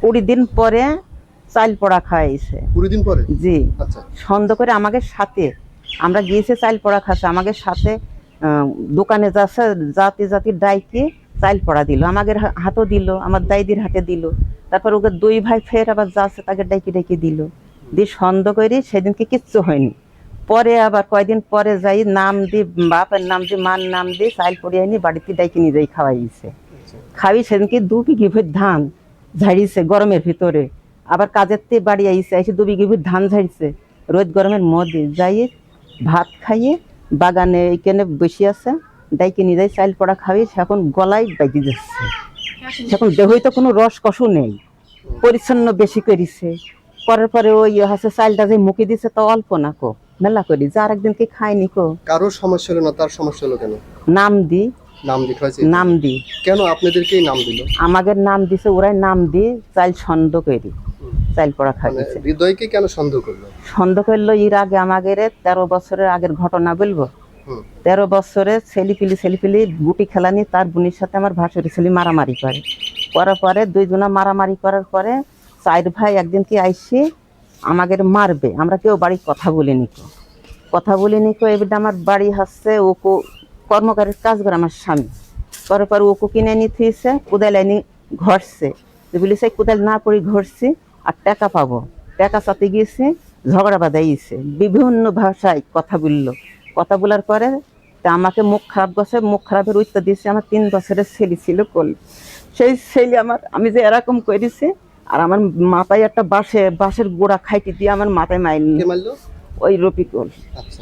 20 দিন পরে চাল পড়া খাইছে। 20 দিন পরে? জি। আচ্ছা, সন্দেহ করে আমাকে সাথে আমরা গিয়েছে চাল পড়া খাচ্ছে, আমাকে সাথে দোকানে যাচ্ছে জাতি জাতি ডাইকে চাল পড়া দিল, আমাদের হাতও দিল, আমার দাইদির হাতে দিল। তারপর ওকে 2 ভাই ফের আবার যাচ্ছে তাকে ডাইকে ডাইকে দিল, দিয়ে সন্দেহ করে সেদিনকে কিচ্ছু হয়নি। পরে আবার কয়দিন পরে যাই নাম দি বাপের নাম দি মার নাম দিয়ে চাল পড়ে আনি বাড়িতে ডাইকে নিয়ে যাই খাওয়াইছে। খাওয়াই সেদিনকে 2 বিঘি ভের ধান ঝাড়িয়েছে গরমের ভিতরে, আবার কাজের তে বাড়ি আইছে এসে 2 বিঘি ভের ধান ঝাড়িছে রোদ গরমের মধ্যে, যাই ভাত খাইয়ে বাগানে এইখানে বসে আছে ডাইকে নিয়ে যাই চাল পড়া খাওয়াই, এখন গলায় বাইতে যাচ্ছে, এখন দেহই তো কোনো রস কষও নেই, পরিচ্ছন্ন বেশি করেছে। পরের পরে ওই হচ্ছে চালটা যে মুখে দিছে তো অল্প না কো মেলা করি, যে আরেকদিনকে খাইনি কো। কারো সমস্যা হলো না, তার সমস্যা হলো কেন? নাম দি নাম লিখাইছে? নাম দি কেন আপনাদেরকেই নাম দিল? আমাদের নাম দিছে, ওরাই নাম দি চাল সন্দেহ করি চাল পড়া মানে খাইছে। হৃদয়কে কেন সন্দেহ করলো? সন্দেহ করলো এর আগে আমাদের 13 বছরের আগের ঘটনা বলবো। 13 বছরে ছেলিপিলি গুটি খেলানি তার বোনের সাথে আমার ভাসুরি ছেলে মারামারি করে, করার পরে 2 জনা মারামারি করার পরে 4 ভাই একদিন কি আইসি আমাদের মারবে, আমরা কেউ বাড়ি কথা বলিনি কো। এবার আমার বাড়ি হচ্ছে ওকো কর্মকারের কাজ করে আমার স্বামী, করার পর ওকো কিনে নিয়ে থুয়েছে, কোদাল আনি ঘরছে, বলিছে কোদাল না পড়ি ঘরছি আর টাকা পাবো, টাকা চাতে গিয়েছে ঝগড়া বাঁধাইছে, বিভিন্ন ভাষায় কথা বলার পরে তা আমাকে মুখ খারাপ গেছে, মুখ খারাপের উত্তর দিয়েছে। আমার 3 বছরের ছেলে ছিল কোল, সেই ছেলে আমি যে এরকম করেছি আর আমার মাথায় একটা বাঁশের গোড়া খাইতে দিয়ে আমার মাথায় কে মারলো? ওই রফিকুল। আচ্ছা,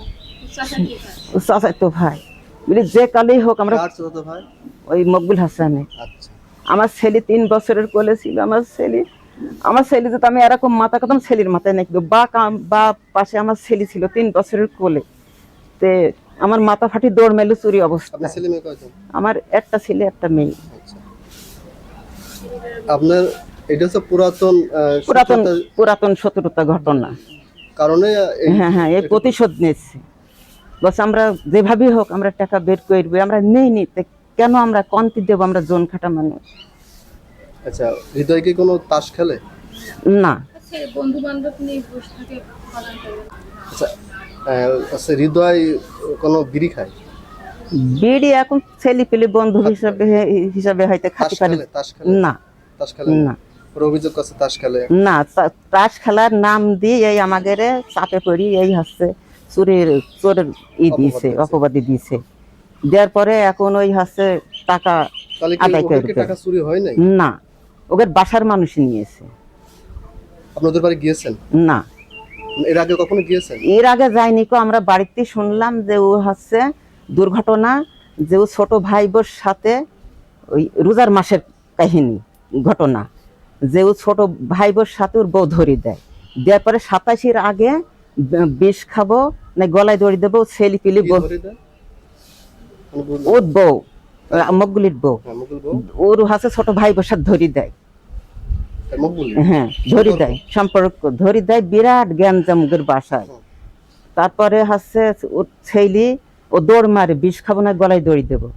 চাচা তো ভাই বলি যে কালেই হোক আমরা কার ছোট ভাই? ওই মকবুল হাসানে। আচ্ছা, আমার ছেলে 3 বছরের কোলে ছিল, আমার ছেলে যদি আমি এরকম মাথা কাটাম ছেলের মাথায় নাকি বা পাশে আমার ছেলে ছিল 3 বছরের কোলে, তে আমার মাথা ফাটি দৌড় মেলো চুরি অবস্থা। আপনার ছেলে মেয়ে কয়জন? আমার একটা ছেলে একটা মেয়ে। আচ্ছা, আপনার এটা হচ্ছে পুরাতন পুরাতন শত্রুতা ঘটনা, কারণে হ্যাঁ এই প্রতিশোধ নিয়েছি। বস আমরা যেভাবেই হোক আমরা টাকা বের করবো, আমরা নেই নিতে কেন আমরা কন্তি দেবো, আমরা জোন খাটা মানুষ। আচ্ছা, হৃদয় কি কোনো তাস খেলে? না আচ্ছা, আচ্ছা, হৃদয় কোনো বিড়ি খায়? বিড়ি এখন ছেলে পেলে বন্ধু হিসাবে হয়তো তাস খাতে পারে। খেলে? তাস খেলে? না তাস খেলে না ওর অভিযোগ আছে তাস খেলে। না, তাস খেলার নাম দিয়ে এই আমাদের চাপে পড়ি, এই হচ্ছে চোরের দিয়েছে, অপবাদী দিয়েছে, দেওয়ার পরে এখন ওই হচ্ছে টাকা তাহলে কি আদায় ওদের কি করবে। টাকা চুরি হয় নাই? না, ওদের বাসার মানুষ নিয়েছে। আপনাদের বাড়ি গিয়েছেন? না, এর আগে কখনো গিয়েছেন? এর আগে যাইনি কো, আমরা বাড়িতে শুনলাম যে ও হচ্ছে দুর্ঘটনা, যে ও ছোট ভাই বোর সাথে ওই রোজার মাসের কাহিনী ঘটনা, যে ও ছোট ভাই বোর সাথে ওর বউ ধরে দেয়, দেওয়ার পরে 27-এর আগে বিষ খাবো না গলায় দড়ি দেবো, ছেলে পিলি কি ধরে দেয়? মানে বুঝলাম। ওর বউ মকগুলির বউ, হ্যাঁ, মুকুল বউ? ওর হাতে ছোট ভাই বোর সাথে ধরি দেয়। মকবুল? হ্যাঁ, ধরি দেয়, সম্পর্ক ধরি দেয়, বিরাট গ্যাঞ্জামুগের বাসায়। তারপরে হচ্ছে ওর ছেলে ও দৌড় মারে, বিষ খাবো না গলায় দড়ি দেবো,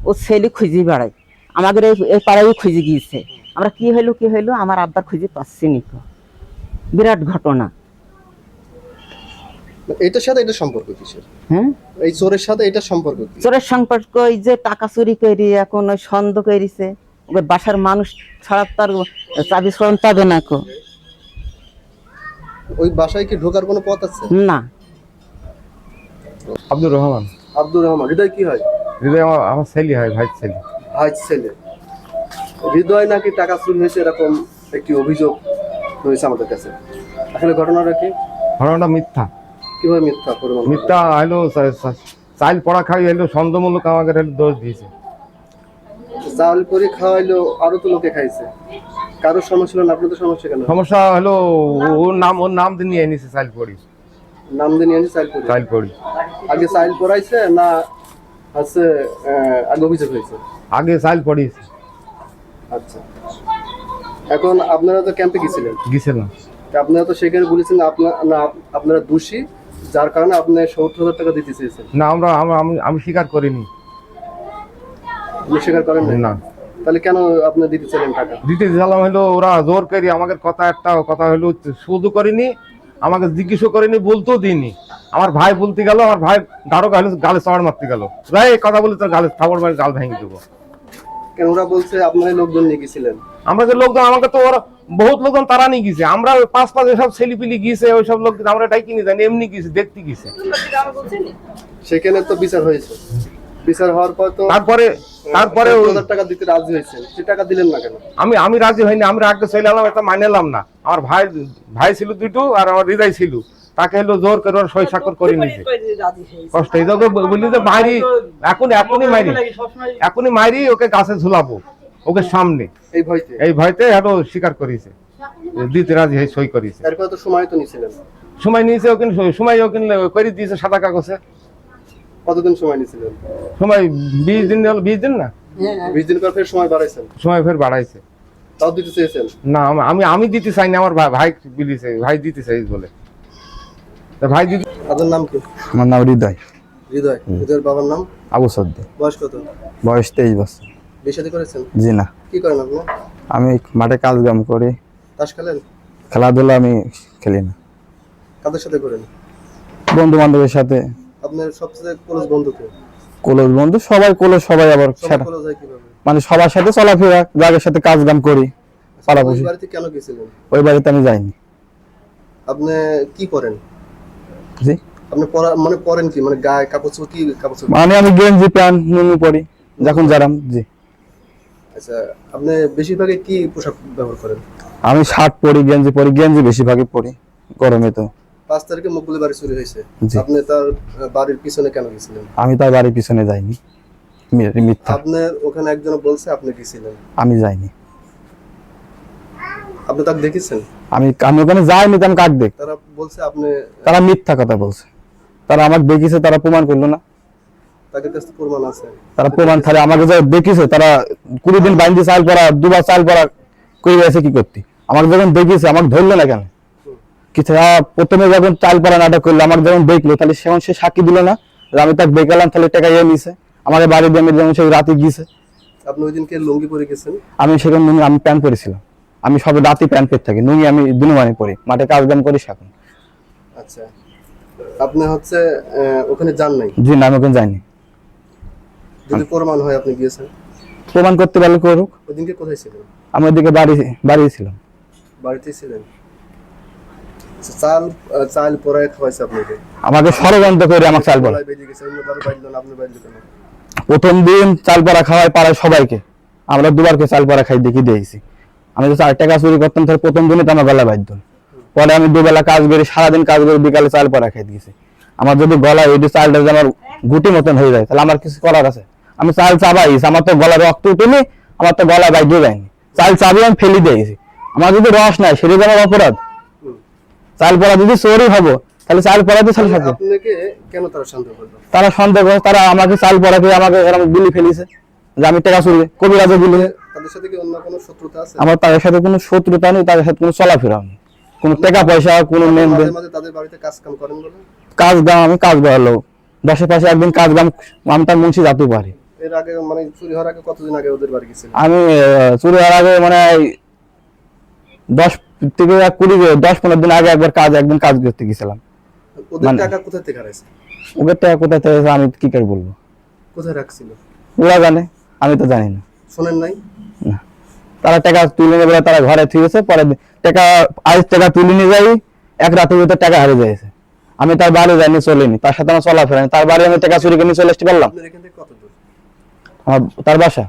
ও ছেলে খুঁজি বেড়ায়, আমাদের এই পাড়ায় খুঁজে গিয়েছে। আমরা কি হইলো আমার আব্বার খুঁজে পাচ্ছি নি। বিরাট ঘটনা। এটার সাথে এটা সম্পর্ক কিসের? হ্যাঁ, এই চোরের সাথে এটা সম্পর্ক কি? চোরের সম্পর্ক এই যে টাকা চুরি করি, এখন ওই সন্দেহ করিছে, ওকে বাসার মানুষ ছাড়া তার চাবি স্মরণ পাবে না কো। ওই বাসায় কি ঢোকার কোনো পথ আছে? না, আব্দুর রহমান। আব্দুর রহমান। হৃদয় কি হয়? হৃদয় আমার ছেলে হয়, ভাই ছেলে। ভাই ছেলে। হৃদয় নাকি টাকা চুরি হয়েছে এরকম একটি অভিযোগ রয়েছে আমাদের কাছে। আসলে ঘটনাটা কি? ঘটনাটা মিথ্যা। কিভাবে মিথ্যা প্রমাণ? মিথ্যা হলো চাইল পড়া খাই হলো সন্দেহমূলক আমাকে দোষ দিয়েছে। চাল করে খাওয়াইলো, আরো তো লোকে খাইছে, কারোর সমস্যা হলো না, আপনাদের সমস্যা কেন? সমস্যা হলো ওর নাম দিয়ে নিয়ে নিছে চাইল পড়ি। নাম দিয়ে নিয়ে চাল করে? চাইল পড়ি আগে চাইল পড়াইছে না আছে আগে অভিযোগ হয়েছে? আগে চাইল পড়িয়েছে। আচ্ছা, এখন আপনারা তো ক্যাম্পে গেছিলেন, গেছে না, আপনারা তো সেখানে বলেছেন আপনারা দোষী, যার কারণে আপনি 70,000 টাকা দিতে চেয়েছেন। না আমি স্বীকার করিনি। আপনি স্বীকার করেন নাই? না, তাহলে কেন আপনি দিতে চাইলেন টাকা? দিতে গেলাম হলো ওরা জোর করি আমাকে কথা হলো শুধু করিনি, আমাকে জিজ্ঞেসও করিনি, বলতেও দিইনি। আমার ভাই বলতে গেল, আমার ভাই দারোগা হলো গালে চড় মারতে গেল, ভাই কথা বলে তোর গালে থাবড় মারে গাল ভেঙে দেবো। কেন ওরা বলছে আপনারা লোকজন নিয়ে গেছিলেন? আমরা যে লোকজন, আমাকে তো ওরা বহুত লোকজন তারা নিয়ে গেছে, আমরা ওই পাঁচ এসব ছেলিপিলি গিয়েছে, ওইসব লোক আমরা এটাই কিনে জানি, এমনি গেছে দেখতে গেছে। সেখানে তো বিচার হয়েছে, বিচার হওয়ার পর তো তারপরে 70,000 টাকা দিতে রাজি হয়েছেন, সে টাকা দিলেন না কেন? আমি রাজি হইনি, আমি রাগতে চলে এলাম, এটা মানে এলাম না। আমার ভাই ছিল দুটো, আর আমার হৃদয় ছিল, তাকে হলো জোর করে ওর সই স্বাক্ষর করে নিয়েছে। কষ্ট এই তোকে বলি যে মারি, এখনই মারি ওকে গাছে ঝুলাবো ওকে সামনে, এই ভয়তে হলো স্বীকার করেছে, দিতে রাজি হয়ে সই করেছে। এরপর তো সময় তো নিয়েছিলেন? সময় নিয়েছে ওখানে, সময় ওখানে করে দিয়েছে সাদা কাগজে। কতদিন সময় নিয়েছিলেন? সময় 20 দিন হলো, 20 দিন না, 20 দিন পর ফের সময় বাড়াইছেন? সময় ফের বাড়াইছে। তাও দিতে চেয়েছেন? না, আমি দিতে চাই না, আমার ভাই বলেছে ভাই দিতে চাই বলে, তা ভাই দিতে। আপনার নাম কি? আমার নাম হৃদয়। হৃদয়। হৃদয়ের বাবার নাম? আবু সদ্দি। বয়স কত? বয়স 23 বছর। বিয়ে শাদী করেছেন? জি না। কি করেন আপনি? আমি মাঠে কাজ কাম করি। তাস খেলেন? খেলাধুলা আমি খেলি না। কাদের সাথে করেন? বন্ধু বান্ধবের সাথে। আপনার সবচেয়ে ক্লোজ বন্ধু কে? ক্লোজ বন্ধু সবাই ক্লোজ, সবাই আবার সবাই ক্লোজ হয় কিভাবে? মানে সবার সাথে চলাফেরা, যাদের সাথে কাজ কাম করি। ওই বাড়িতে কেন গেছিলেন? ওই বাড়িতে আমি যাইনি। আপনি কি করেন? জি, আপনি মানে পরেন কি, মানে গায়ে কাপড় চোপড় কি কাপড় চোপড়? মানে আমি গেঞ্জি প্যান্ট নুনু পরি যখন যারাম। জি। আচ্ছা, আপনি বেশিরভাগই কি পোশাক ব্যবহার করেন? আমি শার্ট পরি, গেঞ্জি পরি, গেঞ্জি বেশিরভাগই পরি গরমে। তো 5 তারিখে মকবুলের বাড়ি চুরি হয়েছে, জি। আপনি তার বাড়ির পিছনে কেন গেছিলেন? আমি তার বাড়ির পিছনে যাইনি, মিথ্যা। আপনার ওখানে একজন বলছে আপনি গেছিলেন? আমি যাইনি। আপনি তাকে দেখেছেন? আমি ওখানে যাইনি, তো আমি কাক দেখ। তারা বলছে আপনি, তারা মিথ্যা কথা বলছে। তারা আমাকে দেখিছে, তারা প্রমাণ করলো না। তাদের কাছে প্রমাণ আছে? তারা প্রমাণ থাকে আমাকে যা দেখিছে, তারা 20 দিন বাইন্দি চাল পড়া, 2বার চাল পড়া করে গেছে কি করতে। আমাকে যখন দেখিছে, আমাকে ধরলো না কেন? কিছু প্রথমে যখন চাল পড়া নাটক করলো, আমাকে যখন দেখলো, তাহলে সে সাক্ষী দিল না, যে আমি তাকে বেকালাম তাহলে টাকা ইয়ে নিছে আমাকে বাড়ি দিয়ে আমি যেমন সেই রাতে গিয়েছে। আপনি ওই দিনকে লুঙ্গি পরে গেছেন? আমি সেখানে নুঙ্গি আমি প্যান্ট পরেছিলাম, আমি সবে রাতে প্যান্ট পরে থাকি, নুঙ্গি আমি দিনমানে পরি, মাঠে কাজ কাম করিস এখন। আচ্ছা, আপনি হচ্ছে ওখানে যান নাই? জি না, আমি ওখানে যাইনি। যদি প্রমাণ হয় আপনি গিয়েছেন, প্রমাণ করতে পারলে করুক। ওই দিনকে কোথায় ছিলেন? আমি ওদিকে বাড়ি ছিলাম। বাড়িতেই ছিলেন? আচ্ছা, চাল পরায় খাওয়াইছে আপনাকে? আমাকে ষড়যন্ত্র করে আমার চাল পড়া, গলায় বেঁধে গেছে, অন্য কারো বাড়িল না, আপনার বাড়িল কেন? প্রথম দিন চাল পড়া খাওয়াই পাড়ায় সবাইকে, আমরা দুবার করে চাল পড়া খাই দেখি দিয়েছি। আমি তো 4 টাকা চুরি করতাম, তাহলে প্রথম দিনে তো আমার গলা বাধ্য। পরে আমি দুবেলা কাজ করি, সারাদিন কাজ করে বিকালে চাল পড়া খাই দিয়েছি। আমার যদি গলায় ওই চালটা যদি আমার গুটি মতন হয়ে যায় তাহলে আমার কিছু করার আছে? আমি চাল চাবাইছি, আমার তো গলার রক্ত উঠেনি, আমার তো গলায় বাধ্য যায়নি, চাল চাবি আমি ফেলে দিয়েছি। আমার যদি রস নাই সেটা তো আমার অপরাধ। চাল পড়া যদি চোরই হবো তাহলে চাল পড়াতে চাল থাকে। আপনাকে কেন তারা সন্দেহ করলো? তারা সন্দেহ করে, তারা আমাকে চাল পড়াকে আমাকে এরকম গুলি ফেলিছে যে আমি টাকা চুরি কবিরাজে গুলি। তাদের সাথে কি অন্য কোনো শত্রুতা আছে? আমার তাদের সাথে কোনো শত্রুতা নেই, তাদের সাথে কোনো চলাফেরা নেই, কোনো টাকা পয়সা কোনো লেনদেন। মাঝে মাঝে তাদের বাড়িতে কাজ কাম করেন বলে? কাজ গাম আমি কাজ গেলো দশের পাশে একদিন কাজ গাম আমি তার মুন্সি যাতে পারি। এর আগে মানে চুরি হওয়ার আগে কতদিন আগে ওদের বাড়ি গেছিলেন? আমি চুরি হওয়ার আগে মানে 10 থেকে 10-15 দিন আগে একদিন কাজ করতে গেছিলাম। ওদের টাকা কোথা থেকে হারাইছে? ওদের টাকা কোথায় থেকে আমি কি করে বলবো, কোথায় রাখছিল? ওরা জানে, আমি তো জানি না। শোনেন নাই? না, তারা টাকা তুলে নেবে, তারা ঘরে থুয়েছে, পরে টাকা তুলে নিয়ে যাই, এক রাতের ভিতরে টাকা হারিয়ে যাইছে। আমি তার বাড়ি যাইনি, চলিনি, তার সাথে আমার চলাফেরা নেই। তার বাড়ি আমি টাকা চুরি করে নিয়ে চলে আসতে পারলাম? আপনার এখান থেকে কত দূর? তার বাসা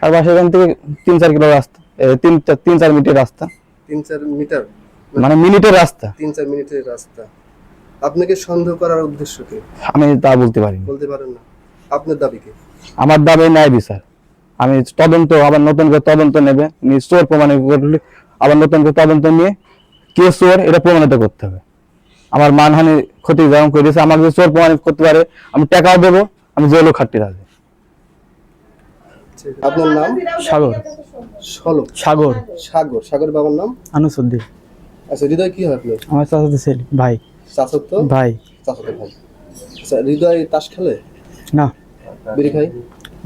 এখান থেকে 3-4 কিলো রাস্তা, 3-4 মিনিটের রাস্তা, 3-4 মিটার মানে মিনিটের রাস্তা। 3-4 মিনিটের রাস্তা। আপনাকে সন্দেহ করার উদ্দেশ্য কি? আমি তা বলতে পারিনি। বলতে পারেন না? আপনার দাবি কি? আমার দাবি ন্যায় বিচার। আমি তদন্ত আবার নতুন করে তদন্ত নেবে, চোর প্রমাণিত করলে আবার নতুন করে তদন্ত নিয়ে কে চোর এটা প্রমাণিত করতে হবে। আমার মানহানি ক্ষতি যেমন করেছে, আমাকে যদি চোর প্রমাণিত করতে পারে আমি টাকাও দেবো, আমি জেলও খাটতে রাজি। আপনার নাম? সাগর। সাগর। সাগর বাবার নাম? আনুসুদ্দিন। আচ্ছা, হৃদয় কি হয় আপনার? আমার চাচাতো ছেলে, ভাই। চাচাতো ভাই। চাচাতো ভাই। আচ্ছা, হৃদয় তাস খেলে? না। বিড়ি খায়?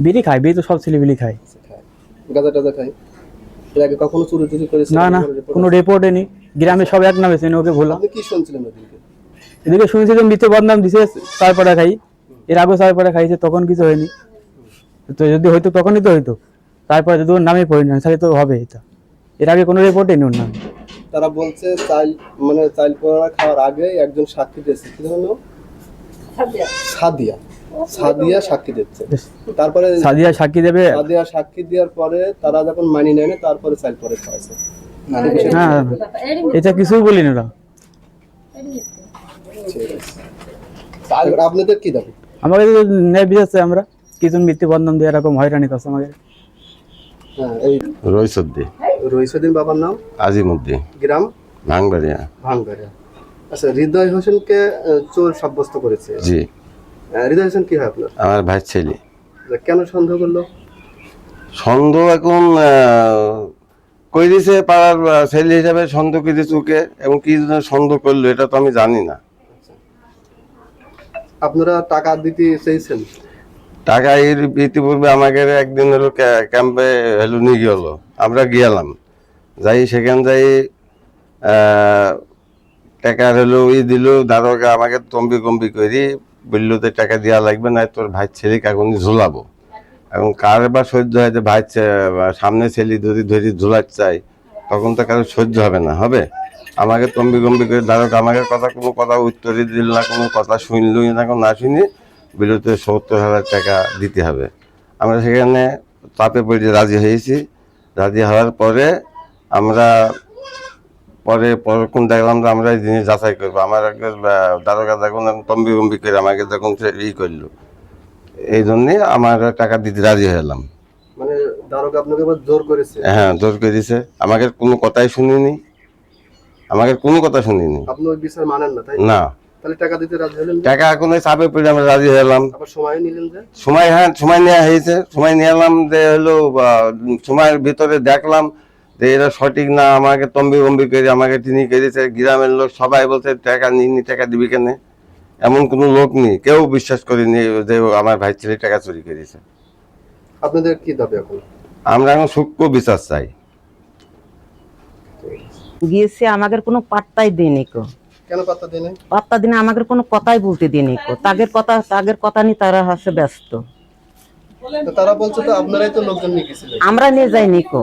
বিড়ি খায়, বিড়ি তো সব ছেলে বিড়ি খায়। গাঁজা টাজা খায়? এর আগে কখনো চুরি টুরি করেছে? না, কোনো রিপোর্টে নেই, গ্রামে সব এক নামে চেনে, ওকে ভোলা। আপনি কি শুনছিলেন ওদিকে? এদিকে শুনেছি যে মৃত্যু বদনাম দিছে, চার পড়া খাই, এর আগে চার পড়া খাইছে, তখন কিছু হয়নি। তো যদি হয়তো তখনই তো হইতো, তারপরে যদি ওর নামে পড়ি না তাহলে তো হবে এটা। এর আগে কোনো রিপোর্টে নেই ওর নাম। তারা বলছে চাল পড়া খাওয়ার আগে একজন সাক্ষী দিয়েছে, কি জানো? সাদিয়া সাক্ষী দিচ্ছে। তারপরে সাদিয়া সাক্ষী দেবে। সাদিয়া সাক্ষী দেওয়ার পরে তারা যখন মানি নেয় না, তারপরে চাল পরে খাওয়াছে। না, এটা কিছুই বলিনি ওরা। আর আপনাদের কি দাবি? আমাকে ন্যায় বিচার, আমরা কিছু মৃত্যু বদনাম দিয়ে এরকম হয়রানি করছে আমাকে। হ্যাঁ, এই রইসুদ্দিন বাবার নাম? আজিমউদ্দিন, গ্রাম? ভাঙবাড়িয়া। ভাঙবাড়িয়া। আচ্ছা, হৃদয় হোসেনকে চোর সাব্যস্ত করেছে? জি। হৃদয় হোসেন কি হয় আপনার? আমার ভাই ছেলে। কেন সন্দেহ করলো? সন্দেহ এখন কই দিছে, পাড়ার ছেলে হিসাবে সন্দেহ করে দিয়েছে ওকে, এবং কি জন্য সন্দেহ করলো এটা তো আমি জানি না। আপনারা টাকা দিতে চেয়েছেন? টাকা এর ইতিপূর্বে আমাকে একদিন হলো ক্যাম্পে হলো নিয়ে গেলো, আমরা গিয়ালাম, যাই সেখান যাই টাকা হলো দিল, দারোগা আমাকে তম্বি কম্বি করি বললো যে টাকা দেওয়া লাগবে না, তোর ভাই ছেলেকে এখন ঝোলাবো। এখন কার বা সহ্য হয় যে ভাই সামনে ছেলে যদি ধরি ঝোলাতে চাই, তখন তো কারো সহ্য হবে না, হবে। আমাকে তম্বি কম্বি করে দারোগা আমাকে কোনো কথা উত্তরই দিল না, কোনো কথা শুনলই না, না শুনি বিরুদ্ধে 70,000 টাকা দিতে হবে। আমরা সেখানে চাপে পড়ে রাজি হয়েছি। রাজি হওয়ার পরে আমরা পরক্ষণ দেখলাম যে আমরা এই জিনিস যাচাই করবো। আমার দারোগা যখন তম্বি কম্বি করে আমাকে যখন করলো, এই জন্যে আমার টাকা দিতে রাজি হলাম। মানে দারোগা আপনাকে জোর করেছে? হ্যাঁ, জোর করেছে, আমাকে কোনো কথাই শুনিনি, আপনি ওই বিচার মানেন না, তাই না? তাহলে টাকা দিতে রাজি হলেন? টাকা এখন চাপে পড়ে আমরা রাজি হলাম। আবার সময় নিলেন যে? সময় নেওয়া হয়েছে, সময় নিয়ে এলাম যে হলো সময়ের ভিতরে দেখলাম যে এরা সঠিক না, আমাকে তম্বি বম্বি করে আমাকে তিনি করেছে। গ্রামের লোক সবাই বলছে টাকা নিনি, টাকা দিবি কেন? এমন কোনো লোক নেই, কেউ বিশ্বাস করেনি যে ও আমার ভাই ছেলে টাকা চুরি করেছে। আপনাদের কি দাবি এখন? আমরা এখন সূক্ষ্ম বিচার চাই। গিয়েছে আমাদের কোনো পাত্তাই দেয়নি কো, কেন পাত্তা দেয় নাই? পাত্তা দিনে আমাদের কোনো কথাই বলতে দিইনি কো, তাদের কথা নিয়ে তারা হচ্ছে ব্যস্ত। তো তারা বলছে তো আপনারাই তো লোকজন নিয়ে গেছিলেন। আমরা নিয়ে যাইনি কো।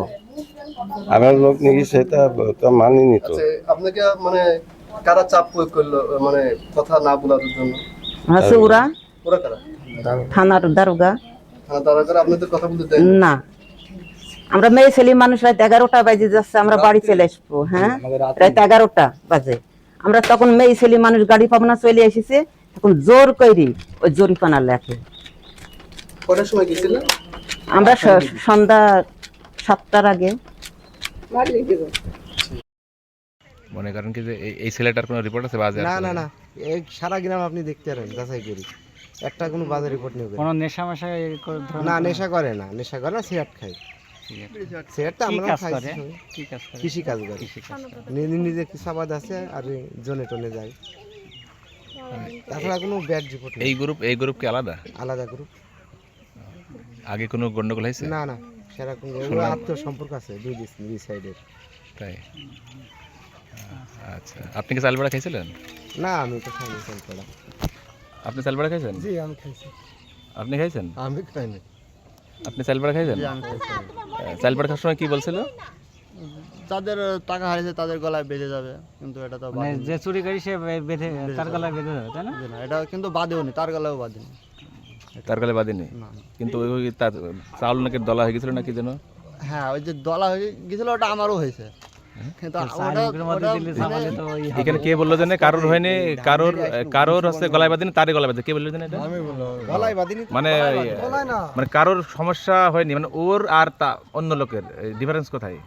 আমার লোক নিয়ে সেটা তো মানিনি তো। আচ্ছা, আপনাকে মানে কারা চাপ প্রয়োগ করলো মানে কথা না বলার জন্য? হচ্ছে ওরা ওরা কারা? থানার দারোগা। তারা কারা আপনাদের কথা বলতে দেয় না? না, আমরা মেয়ে ছেলে মানুষ রাত 11টা বাজে যাচ্ছে, আমরা বাড়ি চলে আসবো। হ্যাঁ, রাত 11টা বাজে আমরা তখন মেয়ে ছেলে মানুষ গাড়ি পাবো না, চলে এসেছে। এখন জোর করি ওই জরিপানা লেখে। কটার সময় গেছিলেন? আমরা সন্ধ্যা 7টার আগে। মনে করেন কি যে এই ছেলেটার কোনো রিপোর্ট আছে বাজে? না না না, এই সারা গ্রাম আপনি দেখতে পারেন, যাচাই করি, একটা কোনো বাজে রিপোর্ট নেই। কোনো নেশা মেশা না, নেশা করে না, নেশা করে না, সিগারেট খায়। সিগারেটটা আমরা খাইছি। কি কাজ করে? কৃষি কাজ করে, নিজে কিছু আবাদ আছে আর জনে টনে যায়। তাছাড়া কোনো ব্যাড রিপোর্ট নেই। এই গ্রুপ কি আলাদা? আলাদা গ্রুপ। আগে কোনো গন্ডগোল হয়েছে? না না, সেরকম আত্মীয় সম্পর্ক আছে দুই সাইডের। তাই? আচ্ছা, আপনি কি চালপাড়া খাইছিলেন? না, আমি তো খাইনি চালপাড়া। আপনি চালপাড়া খাইছেন? জি, আমি খাইছি। আপনি খাইছেন? আমি খাইনি। আপনি চালপাড়া খাইছেন? চালপাড়া খাওয়ার সময় কি বলছিল? যাদের টাকা হারিয়েছে তাদের গলায় বেঁধে যাবে, কিন্তু এটা তো মানে যে চুরি করি সে বেঁধে তার গলায় বেঁধে যাবে, তাই না? না, এটা কিন্তু বাদেও নি, তার গলায়ও বাঁধেনি। তার গলায় বাঁধেনি? কিন্তু ওই তার চাউল নাকি দলা হয়ে গেছিল নাকি যেন? হ্যাঁ, ওই যে দলা হয়ে গেছিল ওটা আমারও হয়েছে। কিন্তু এখানে কে বললো জানে কারোর হয়নি, কারোর হচ্ছে গলায় বাঁধেনি, তারই গলায় বাঁধে। কে বললো জানে এটা? গলায় বাঁধিনি মানে কারোর সমস্যা হয়নি, মানে ওর আর তা অন্য লোকের ডিফারেন্স কোথায়?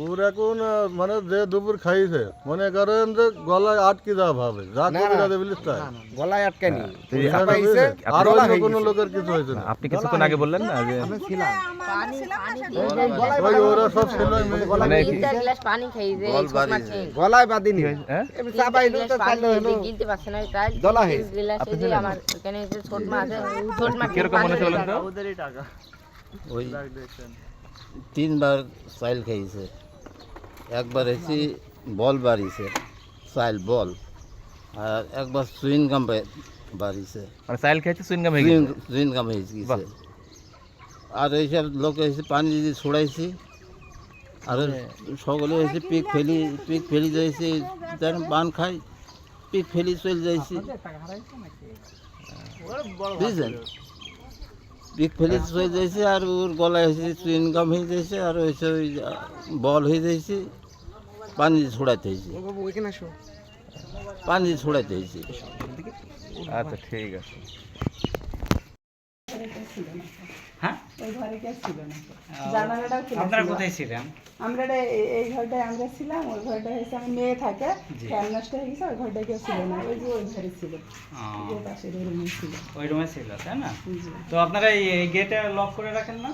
ওর এখন মানে যে দুপুর খাইছে মনে করেন যে গলায় আটকে যাওয়া ভাবে যা কবিরা দেবিলিস তাই গলায় আটকানি। আর অন্য কোনো লোকের কিছু হয়েছে না। আপনি কিছুক্ষণ আগে বললেন না যে আমি ছিলাম, ওই ওরা সব ছিল মানে পানি খাইছে গলায় বাঁধিনি। হ্যাঁ? এমনি চা পাইলো তো চাইলো হলো কিনতে পারছে না, তাই দলা হয়েছে। গ্লাসে যে আমার এখানে যে ছোট মাছ আছে, ছোট মাছ কিরকম মনে হচ্ছে বলেন তো? ওই 3বার চাইল খাইছে, একবার এসে বল বাড়িছে, চাইল বল, আর একবার সুইন গাম বাড়িছে, মানে চাইল খেয়েছে সুইনগাম হয়ে গেছে? সুইন গাম হয়েছে। আর এইসব লোকে এসে পানি যদি ছড়াইছি, আর সকলে এসে পিক ফেলি যাইছে, পান খাই পিক ফেলি চলে যাইছি, বুঝলেন? পিক ফেলি চলে যাইছে, আর ওর গলায় হয়েছে চুইন গাম হয়ে যাইছে, আর হয়েছে ওই বল হয়ে যাইছে, পানি ছড়াইতে হয়েছে, পানি ছড়াইতে হয়েছে। আচ্ছা, ঠিক আছে। হ্যাঁ, ওই ঘরে কেউ ছিল না, জানালাটাও খোলা ছিল। আপনারা কোথায় ছিলেন? আমরা এই ঘরটায় আমরা ছিলাম, ওই ঘরটা হয়েছে আমার মেয়ে থাকে, ফ্যান নষ্ট হয়ে গেছে, ওই ঘরটা কেউ ছিল না, ওই যে ওই ঘরে ছিল, যে পাশের রুমে ছিল, ওই রুমে ছিল, তাই না? তো আপনারা এই গেটে লক করে রাখেন না?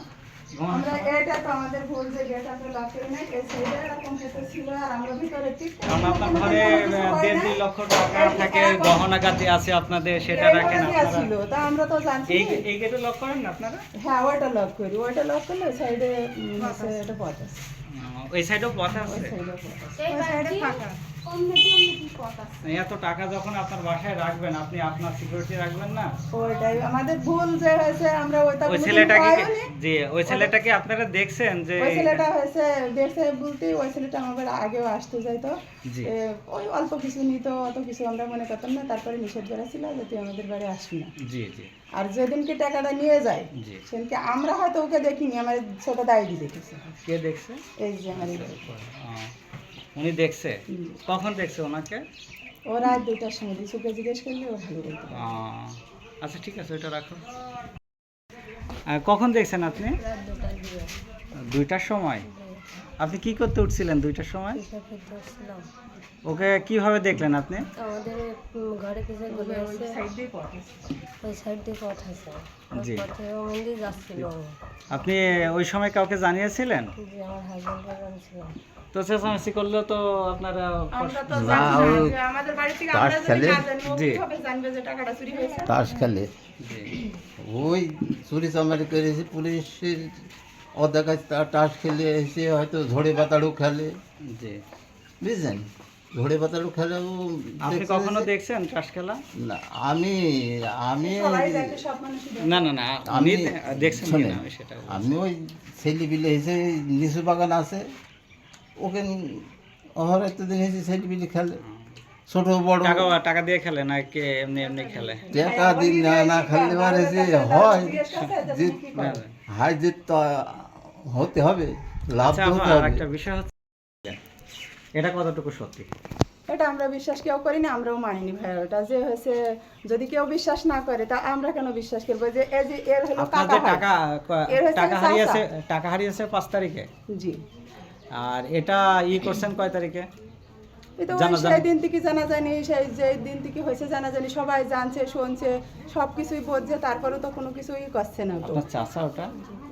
আমরা এটা তো আমাদের ভুল যে গেট আমরা লক করে নাই, এই সাইডে এরকম ক্ষেত্র ছিল, আর আমরা ভিতরে ঠিক আপনার ঘরে 1.5-2 লক্ষ টাকা থাকে, গহনা গাতি আছে আপনাদের, সেটা রাখেন আপনারা? ছিল, তা আমরা তো জানছি। এই গেটে লক করেন না আপনারা? হ্যাঁ, ওইটা লক করি, ওইটা লক করলে ওই সাইডে এটা পথ আছে, ওই সাইডেও পথ আছে? ওই সাইডে ফাঁকা। এত টাকা যখন আপনার বাসায় রাখবেন, আপনি আপনার সিকিউরিটি রাখবেন না? ওইটাই আমাদের ভুল যে হয়েছে, আমরা ওইটা ওই ছেলেটাকে জি, ওই ছেলেটাকে আপনারা দেখছেন যে? ওই ছেলেটা হয়েছে দেখছে বলতে, ওই ছেলেটা আমাদের আগেও আসতে যাইতো, ওই অল্প কিছু নিত, অত কিছু আমরা মনে করতাম না, তারপরে নিষেধ করা ছিল যে তুই আমাদের বাড়ি আসবি না। জি জি। আর যেদিনকে টাকাটা নিয়ে যায় সেদিনকে আমরা হয়তো ওকে দেখিনি, আমার ছোট দাইদি দেখেছে। কে দেখছে? এই যে আমার উনি দেখছে? কখন দেখছে ওনাকে? ও রাত 2টার সময় দিচ্ছে, ওকে জিজ্ঞেস করলে ও ভালো বলতে পারে। আচ্ছা, ঠিক আছে, ওইটা রাখো। কখন দেখছেন আপনি? 2টার সময়। আপনি কি করতে উঠছিলেন 2টার সময়? পেশা করতে আসছিলাম। ওকে কিভাবে দেখলেন আপনি? আমাদের ঘরে কিছু গলি আছে, ওই সাইড দিয়ে পথ আছে, জি। পথে মন্দির যাচ্ছিল। আপনি ওই সময় কাউকে জানিয়েছিলেন? যে আমার হাজবেন্ডরা জানছিলাম। তো চেঁচামেচি করলে তো আপনারা আমাদের বাড়ি থেকে আমরা যদি না জানি, ও জি। কিভাবে জানবে যে টাকাটা চুরি হয়েছে? তাস খেলে ওই চুরি চামারি করেছে, পুলিশের অর্ধেক তাস খেলে এসে হয়তো ঝড়ে বাতাড়ু খেলে, জি। বুঝলেন, ঝড়ে বাতাড়ু খেলে ও আপনি দেখছে কখনো যে- দেখছেন তাস খেলা? না, আমি সবাই দেখে, সব মানুষই দেখে। না না না, আমি আপনি দেখছেন শোনেন, কিনা আমি সেটা বলছি। আমি ওই ছেলে বিলে এসে লিচু বাগান আছে, ওকে ওর এতদিন এসে ছেলে বিলে খেলে, ছোট বড় টাকা দিয়ে খেলে না কি এমনি এমনি খেলে? টাকা দিন না খেলতে পারে যে হয় যে হাই জিত তো হতে হবে, লাভ আচ্ছা, তো হতে আমার হবে। একটা বিষয় হচ্ছে, এটা কতটুকু সত্যি? এটা আমরা বিশ্বাস কেউ করি না, আমরাও মানিনি ভাই। ওটা যে হয়েছে, যদি কেউ বিশ্বাস না করে তা আমরা কেন বিশ্বাস করবো? যে এই যে এর হলো আপনার যে কাকা হয়। এর হচ্ছে টাকা হারিয়েছে 5 তারিখে, জি। আর এটা করছেন কয় তারিখে? এই তো ওই জানা সেই দিন থেকে জানা জানি, সেই যে দিন থেকে হয়েছে জানা জানি, সবাই জানছে শুনছে সব কিছুই বলছে, তারপরে তো কোনো কিছুই করছে না তো। আপনার চাচা ওটা?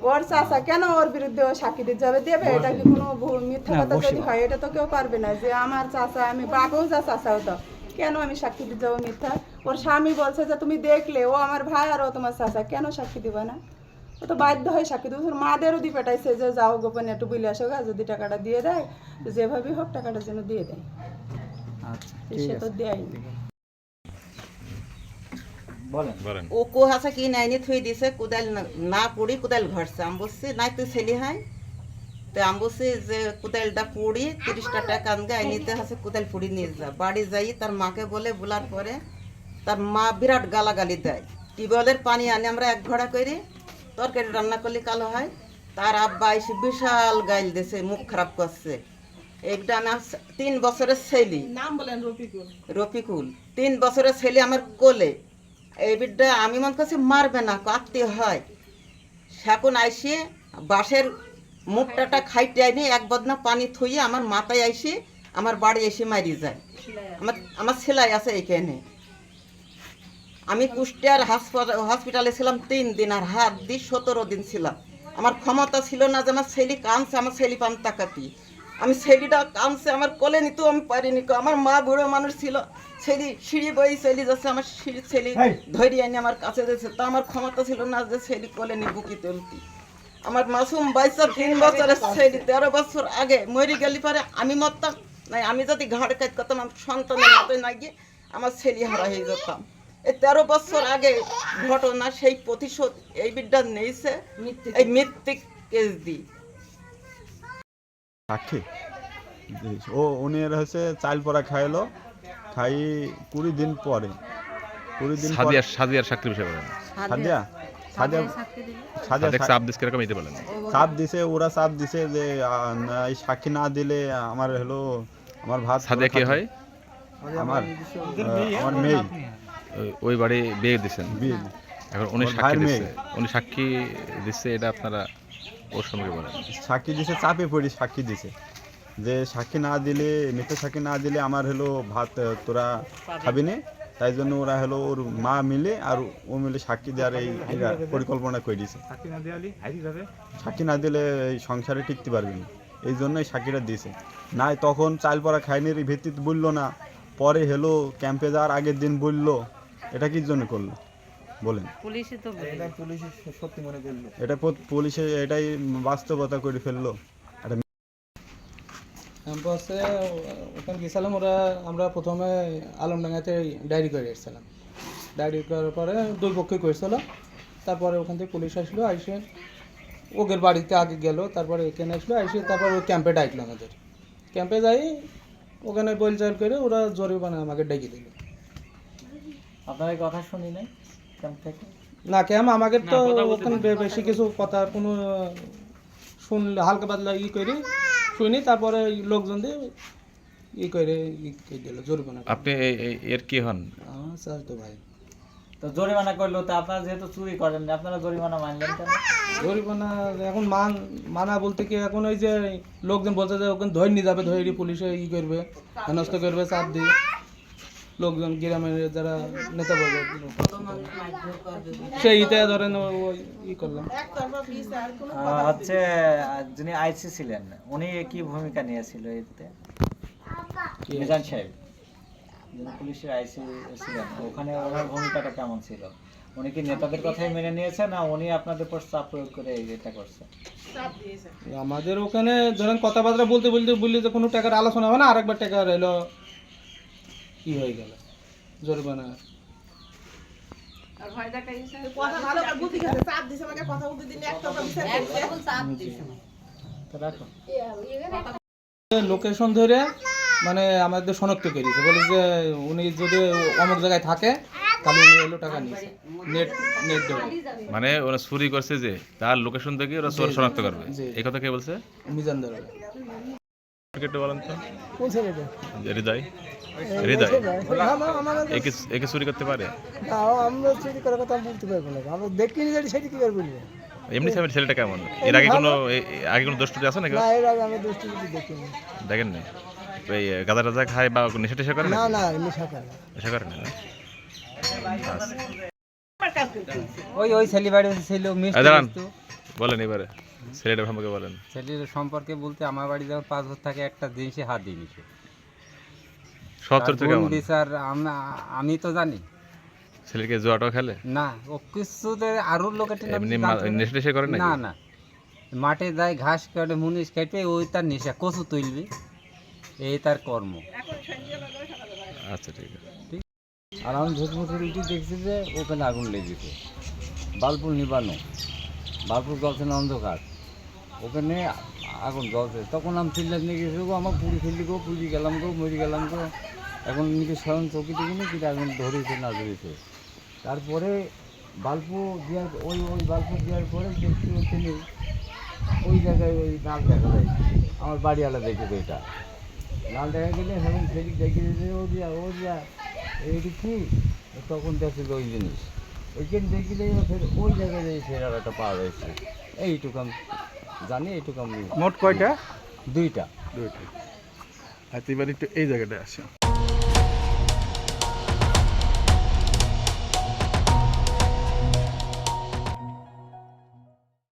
ওর চাচা কেন ওর বিরুদ্ধে ও সাক্ষী দিতে যাবে? দেবে? এটা কি কোনো মিথ্যা না, কথা বসে যদি হয়, এটা তো কেউ পারবে না যে আমার চাচা, আমি বাবাও যা চাচাও তো, কেন আমি সাক্ষী দিতে যাবো মিথ্যা? ওর স্বামী বলছে যে তুমি দেখলে ও আমার ভাই আর ও তোমার চাচা, কেন সাক্ষী দিবে না? ও তো বাধ্য হয়ে সাক্ষী দেবে। ওর মাদেরও দিয়ে পাঠাইছে যে যাও গোপনে একটু বলে আসো গা, যদি টাকাটা দিয়ে দেয় তো যেভাবেই হোক টাকাটা যেন দিয়ে দেয়। আচ্ছা, সে তো দেয়নি। বলেন। ও কোহাসা কি নাইনি থুই দিছে, কোদাল না পুড়ি কোদাল ঘরছে। আমি বলছি নাই তুই ছেলে হয়, তো আমি বলছি যে কোদালটা পুড়ি 30টা টাকা আনগে আইনিতে হাসে কোদাল পুড়ি নিয়ে যা। বাড়ি যাই তার মাকে বলার পরে তার মা বিরাট গালাগালি দেয়। টিউবওয়েলের পানি আনে আমরা 1 ঘড়া করে, তরকারি রান্না করলে কালো হয়। তার আব্বা এসে বিশাল গাইল দিছে, মুখ খারাপ করছে। একটা আমার 3 বছরের ছেলে, নাম বলেন রফিকুল, 3 বছরের ছেলে আমার কোলে। এই বিদ্যা আমি মনে করছি মারবে না, কাটতে হয়। সেখন আইসে বাঁশের মুখটাটা খাইতে আইনি, 1 বদনা পানি থুইয়ে আমার মাথায় আইসে আমার বাড়ি এসে মারি যায়। আমার সেলাই আছে এইখানে। আমি কুষ্টিয়ার হসপিটালে ছিলাম 3 দিন, আর হাত দিয়ে 17 দিন ছিলাম। আমার ক্ষমতা ছিল না যে আমার ছেলে কাঁদছে, আমার ছেলে পাম তাকাতি, আমি ছেলেটা কাঁদছে আমার কোলে নিতেও আমি পারিনি। আমার মা বুড়ো মানুষ ছিল, ছেলে সিঁড়ি বই চলে যাচ্ছে, আমার ছেলে ধরে আনি আমার কাছে যাচ্ছে, তা আমার ক্ষমতা ছিল না যে ছেলে কোলে নি বুকি তুলতি। আমার মাসুম 3 বছরের ছেলে 13 বছর আগে মরে গেলি পারে আমি মরতাম নাই। আমি যদি ঘাড় কাজ করতাম, আমার সন্তানের মতোই না গিয়ে আমার ছেলে হারা হয়ে যেতাম। এই 13 বছর আগে ঘটনা, সেই প্রতিশোধ এই বিদ্যা নিয়েছে এই মৃত্যু কেস দিয়ে। সাক্ষী উনি হচ্ছে চাল পরা খাইলো, খাই 20 দিন পরে, 20 দিন পরে সাদিয়ার সাক্ষীর বিষয় বলেন। সাদিয়া চাপ দিস কিরকম এটা বলেন। চাপ দিছে, ওরা চাপ দিছে যে এই সাক্ষী না দিলে আমার আমার ভাত। সাদিয়া কি হয়? আমার মেয়ে। ওই বাড়ি বিয়ে দিছেন? বিয়ে। এখন উনি সাক্ষী দিচ্ছে, উনি সাক্ষী দিচ্ছে, এটা আপনারা ওর সঙ্গে বলেন। সাক্ষী দিছে, চাপে পড়ি সাক্ষী দিছে যে সাক্ষী না দিলে, মিথ্যা সাক্ষী না দিলে আমার ভাত তোরা খাবি না। তাই জন্য ওরা ওর মা মিলে আর ও মিলে সাক্ষী দেওয়ার এই পরিকল্পনা করে দিয়েছে। সাক্ষী না দিলে এই সংসারে টিকতে পারবি না, এই জন্যই সাক্ষীটা দিয়েছে। নাই তখন চাল পরা খাইনির ভিত্তিতে বললো না, পরে ক্যাম্পে যাওয়ার আগের দিন বললো। এটা কি জন্য করলো বলেন? এটা পুলিশে এটাই বাস্তবতা করে ফেললো। ক্যাম্পাসে ওখানে গেছিলাম, আমরা প্রথমে আলমডাঙ্গাতে ডায়েরি করে এসেছিলাম। ডায়েরি করার পরে 2 পক্ষই করেছিল। তারপরে ওখান থেকে পুলিশ আসলো, আইসে ওদের বাড়িতে আগে গেল, তারপরে এখানে আসলো, আইসে তারপর ওই ক্যাম্পে ডাকলো আমাদের। ক্যাম্পে যাই ওখানে বলচাল করে ওরা জরিমানা আমাকে ডেকে দিল। আপনার এই কথা শুনি নাই ক্যাম্প থেকে? না, ক্যাম্প আমাকে তো ওখানে বেশি কিছু কথা কোনো শুনলে হালকা পাতলা করি শুনি, তারপরে লোকজন দিয়ে করে দিল জরিমানা। আপনি এর কি হন? স্যার তো ভাই। তো জরিমানা করলো, তো আপনারা যেহেতু চুরি করেন আপনারা জরিমানা মানলেন কেন? জরিমানা এখন মানা বলতে কি, এখন ওই যে লোকজন বলছে যে ওখানে ধরে নিয়ে যাবে, ধরে পুলিশে ই করবে, হেনস্থ করবে, চাপ দিয়ে লোকজন গ্রামের যারা নেতা বলবে সেইটা ধরেন ওই ই করলাম। হচ্ছে যিনি আইসি ছিলেন উনি কি ভূমিকা নিয়েছিল এতে? মিজান সাহেব যিনি পুলিশের আইসি ছিলেন, ওখানে ওনার ভূমিকাটা কেমন ছিল? উনি কি নেতাদের কথাই মেনে নিয়েছে না উনি আপনাদের উপর চাপ প্রয়োগ করে এটা করছে? আমাদের ওখানে ধরেন কথাবার্তা বলতে বলতে বললে যে কোনো টাকার আলোচনা হবে না, আরেকবার টাকা এলো কি হয়ে গেল জরিমানা। লোকেশন ধরে মানে আমাদের শনাক্ত করেছে, বলে যে উনি যদি অমুক জায়গায় থাকে তাহলে উনি এলো টাকা নিয়েছে নেট ধরে। মানে ওরা চুরি করছে যে তার লোকেশন থেকে ওরা চোর শনাক্ত করবে, এই কথা কে বলছে? মিজান ধরে। একটু বলেন তো। কোন ছেলেটা? হৃদয় একে চুরি করতে পারে? না, আমরা চুরি করার কথা আমি বলতে পারবো না, আমরা দেখিনি জানি সেটা কি করে বলবো। এমনি ছেলেটা কেমন? এর আগে কোনো দোষটি আছে নাকি? না, এর আগে আমি দোষটি দেখিনি। দেখেন না এই গাঁজা টাজা খায় বা নেশা টেশা করে? না না, নেশা করে না। নেশা করে না। ওই ছেলে বাড়ি ছিল বলেন এবারে ছেলেটা সম্পর্কে বলেন। ছেলের সম্পর্কে বলতে আমার বাড়ি যখন 5 বছর থাকে একটা জিনিসে হাত দিয়ে নিছে। বিচার আমি তো জানি। ছেলেকে জুয়াটাও খেলে না, ও কিছুতে আরো লোকের নেশা টেশা করে না না, মাঠে যায় ঘাস কাটে, মুনিশ কাটে, ওই তার নেশা, কচু তুলবি, এই তার কর্ম। আচ্ছা ঠিক আছে। আর আমি ঝুটমুটুর উঠে দেখছি যে ওখানে আগুন লেগেছে, বাল্বুল নিবানো, বাল্বুল জ্বলছে না, অন্ধকার, ওখানে আগুন জ্বলছে। তখন আমি চিল্লা নিয়ে গেছি, গো আমার পুড়ি ফেললি গো, পুড়ি গেলাম গো, মরি গেলাম গো। এখন নিজে স্বয়ং চৌকি দেখিনি কিন্তু আগুন ধরেছে না ধরেছে। তারপরে বাল্বু দেওয়ার ওই বাল্বু দেওয়ার পরে দেখছি ওখানে ওই জায়গায় ওই নাল দেখা যায়, আমার বাড়িওয়ালা দেখেছে এটা নাল দেখা গেলে এখন সেদিক দেখে দিয়েছে, ও দিয়া এইটি কি, তখন দেখছিল ওই জিনিস ওইখানে দেখলে ফের ওই জায়গায় যাই ফেরাটা পাওয়া যাচ্ছে। এইটুকু আমি জানি, এইটুকু আমি। মোট কয়টা? দুইটা। আর এবার একটু এই জায়গাটা আসে।